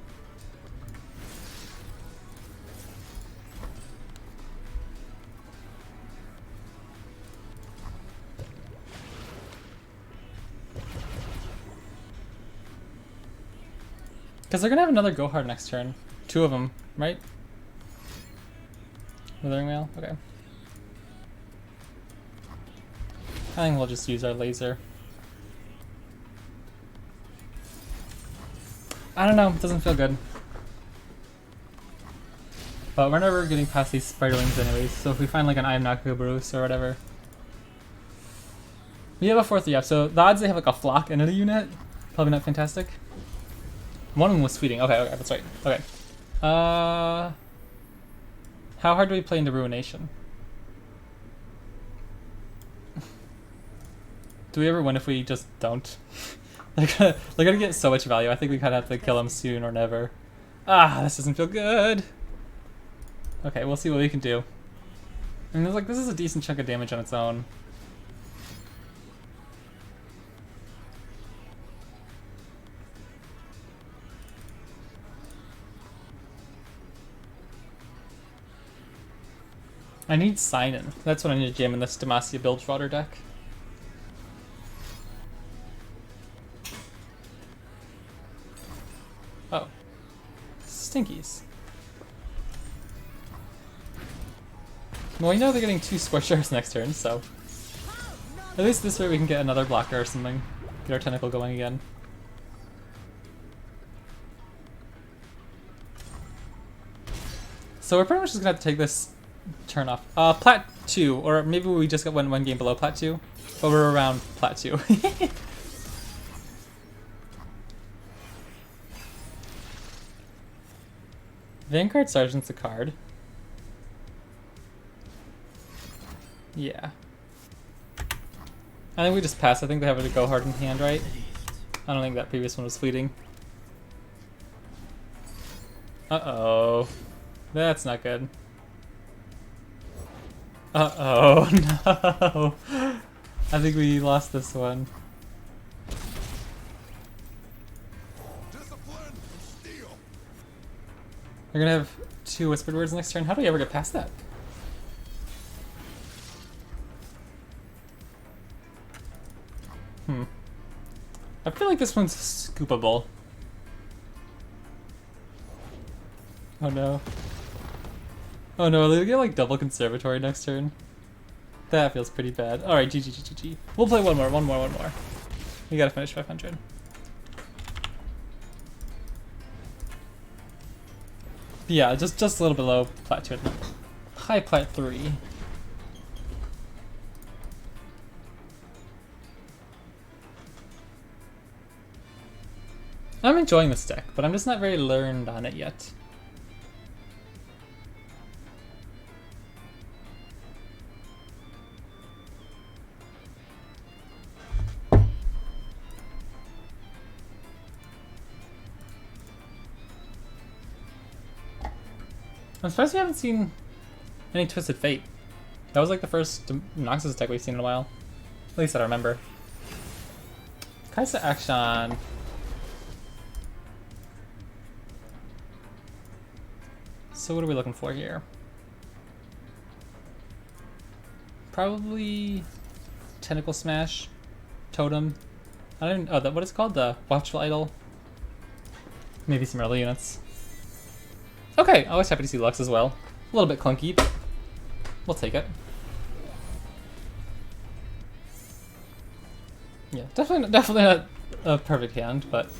Because they're going to have another Go Hard next turn. 2 of them, right? Withering Whale? Okay. I think we'll just use our laser. I don't know, it doesn't feel good. But we're never getting past these spiderlings anyways, so if we find like an I am not Bruce or whatever. We have a 4th Yep, so the odds they have like a Flock and a unit, probably not fantastic. One of them was tweeting. Okay, that's right. Okay. How hard do we play into Ruination? Do we ever win if we just don't? they're gonna get so much value. I think we kind of have to kill them soon or never. This doesn't feel good. Okay, we'll see what we can do. I mean, this is a decent chunk of damage on its own. I need Sign-In. That's what I need to jam in this Demacia Bilgewater deck. Oh. Stinkies. Well, you know they're getting 2 Scorchers next turn, so... At least this way we can get another blocker or something. Get our tentacle going again. So we're pretty much just gonna have to take this turn off. Plat 2, or maybe we just got one game below Plat 2, but we're around Plat 2. Vanguard Sergeant's a card. Yeah. I think we just pass. I think they have a Go Hard in hand, right? I don't think that previous one was fleeting. Uh-oh. That's not good. Uh-oh, no. I think we lost this one. We're gonna have 2 Whispered Words next turn. How do we ever get past that? I feel like this one's scoopable. Oh no. Oh no, they get like double Conservatory next turn. That feels pretty bad. Alright, GG. We'll play one more. We gotta finish 500. Yeah, just a little below Plat 2 at the moment. High Plat 3. I'm enjoying this deck, but I'm just not very learned on it yet. I'm surprised we haven't seen any Twisted Fate. That was like the first Noxus deck we've seen in a while. At least that I remember. Kaisa action. So what are we looking for here? Probably Tentacle Smash, Totem. I don't even, oh, what is it called? The Watchful Idol. Maybe some early units. Okay, always happy to see Lux as well. A little bit clunky, but we'll take it. Yeah, definitely not a perfect hand, but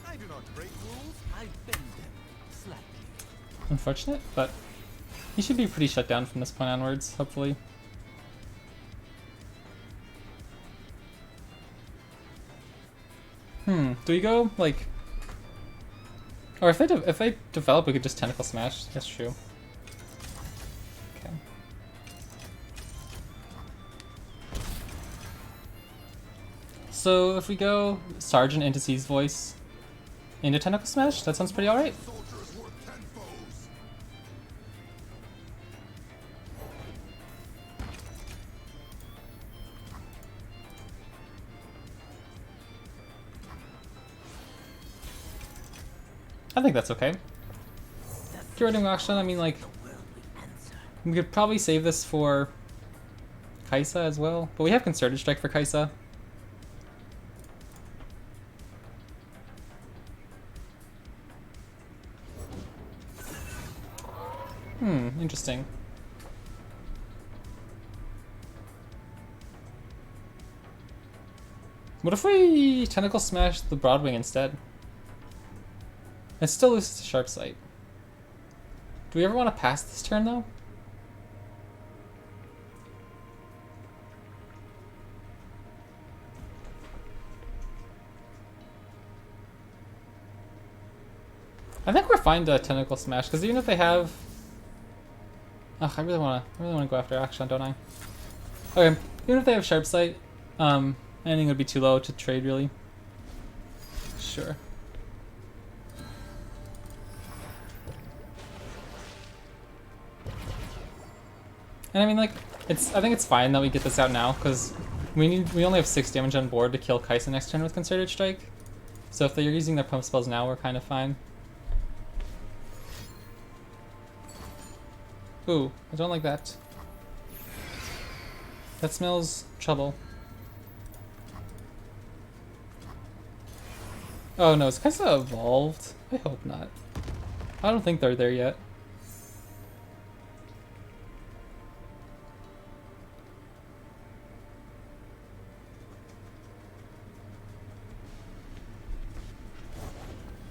I do not break rules, I bend them slightly. unfortunate, but he should be pretty shut down from this point onwards, hopefully. Do we go, like... Or if they develop, we could just Tentacle Smash. That's true. Okay. So if we go Sergeant into C's voice into Tentacle Smash, that sounds pretty alright. Soldiers worth 10 foes. I think that's okay. Curating Auction, I mean, like, we could probably save this for Kaisa as well, but we have Concerted Strike for Kaisa. Interesting. What if we Tentacle Smash the Broadwing instead? It still loses to Sharp Sight. Do we ever want to pass this turn though? I think we're fine to Tentacle Smash, because even if they have... Ugh, I really wanna go after Action, don't I? Okay, even if they have Sharp Sight, anything would be too low to trade, really. Sure. And I mean, like, I think it's fine that we get this out now, because we only have 6 damage on board to kill Kaisa next turn with Concerted Strike. So if they're using their pump spells now, we're kind of fine. Ooh, I don't like that. That smells trouble. Oh no, is Kaisa evolved? I hope not. I don't think they're there yet.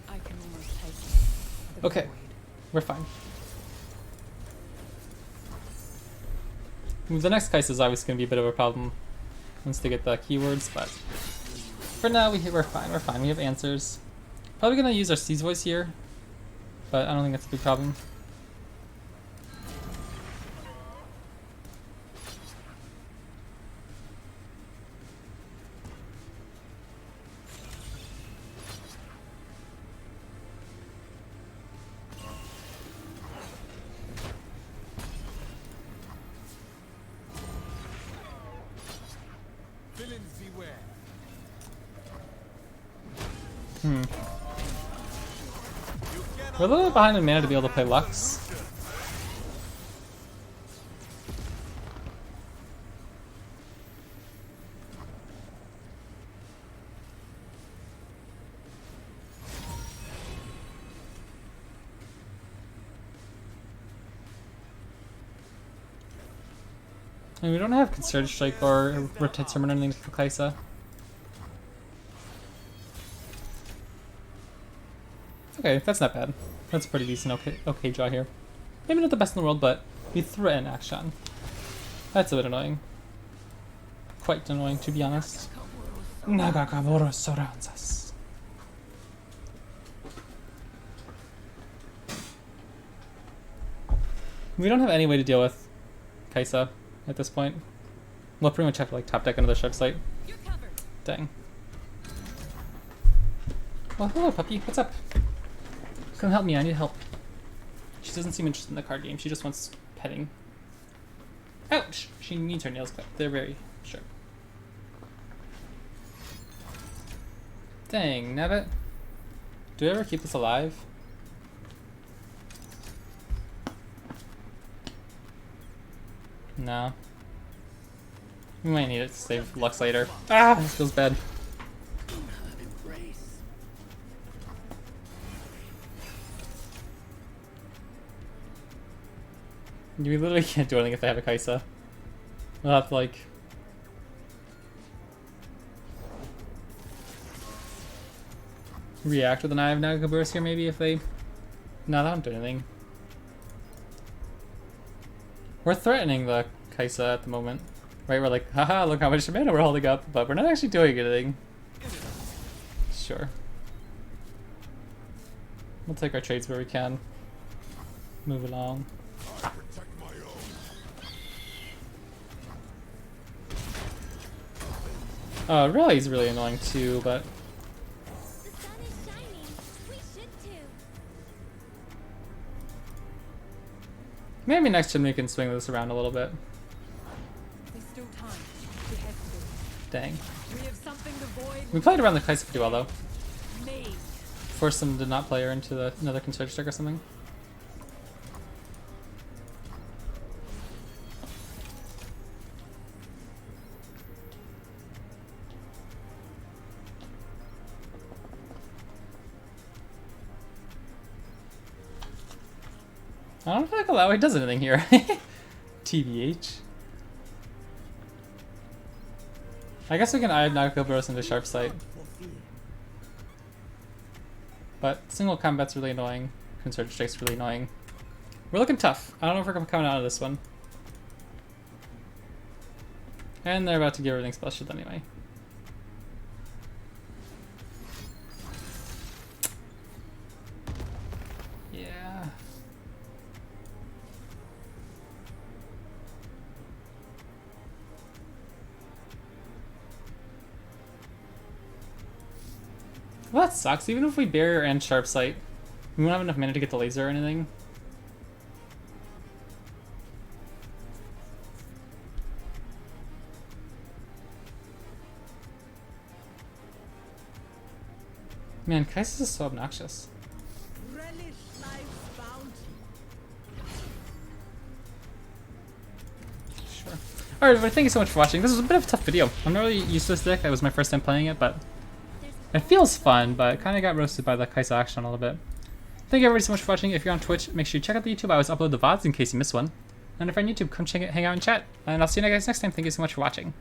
I can almost taste the Okay, void. we're fine. The next Kaisa is obviously going to be a bit of a problem once they get the keywords, but for now we're fine. We're fine. We have answers. Probably going to use our C's voice here, but I don't think that's a big problem. Villains beware. We're a little bit behind in mana to be able to play Lux. And we don't have Concerted Strike or Rotate Summon or anything for Kaisa. Okay, that's not bad. That's a pretty decent okay draw here. Maybe not the best in the world, but we threaten action. That's a bit annoying. Quite annoying, to be honest. Nagakaburo surrounds us. We don't have any way to deal with Kaisa at this point. We'll pretty much have to like top deck another sharp sight. You're covered. Dang. Well, hello puppy, what's up? Come help me, I need help. She doesn't seem interested in the card game, she just wants petting. Ouch! She needs her nails cut, they're very sharp. Dang, Nabbit. Do we ever keep this alive? No. We might need it to save Lux later. Ah, this feels bad. We literally can't do anything if they have a Kaisa. We'll have to like... react with an Eye of Nagaburst here maybe if they... No, they don't do anything. We're threatening the Kaisa at the moment. Right, we're like, haha, look how much mana we're holding up, but we're not actually doing anything. Sure. We'll take our trades where we can. Move along. Rally's really annoying too, but... The sun is shining. We should too. Maybe next time we can swing this around a little bit. There's still time. We have to. Dang. We have something the void We played around the Kaisa pretty well though. made. Forced them to not play her into another Concerted Strike or something. I don't feel like Alawi does anything here. TBH. I guess we can Eye of Nagaburst into Sharp Sight. But single combat's really annoying. Concerted Strike's really annoying. We're looking tough. I don't know if we're coming out of this one. And they're about to give everything spell shield anyway. Yeah. Well, that sucks. Even if we barrier and sharp sight, we won't have enough mana to get the laser or anything. Man, Kai'Sa is so obnoxious. Relish life's bounty. Sure. Alright, everybody, thank you so much for watching. This was a bit of a tough video. I'm not really used to this deck. It was my first time playing it, but it feels fun, but it kind of got roasted by the Kaisa action a little bit. Thank you everybody so much for watching. If you're on Twitch, make sure you check out the YouTube. I always upload the VODs in case you miss one. And if you're on YouTube, come hang out and chat. And I'll see you guys next time. Thank you so much for watching.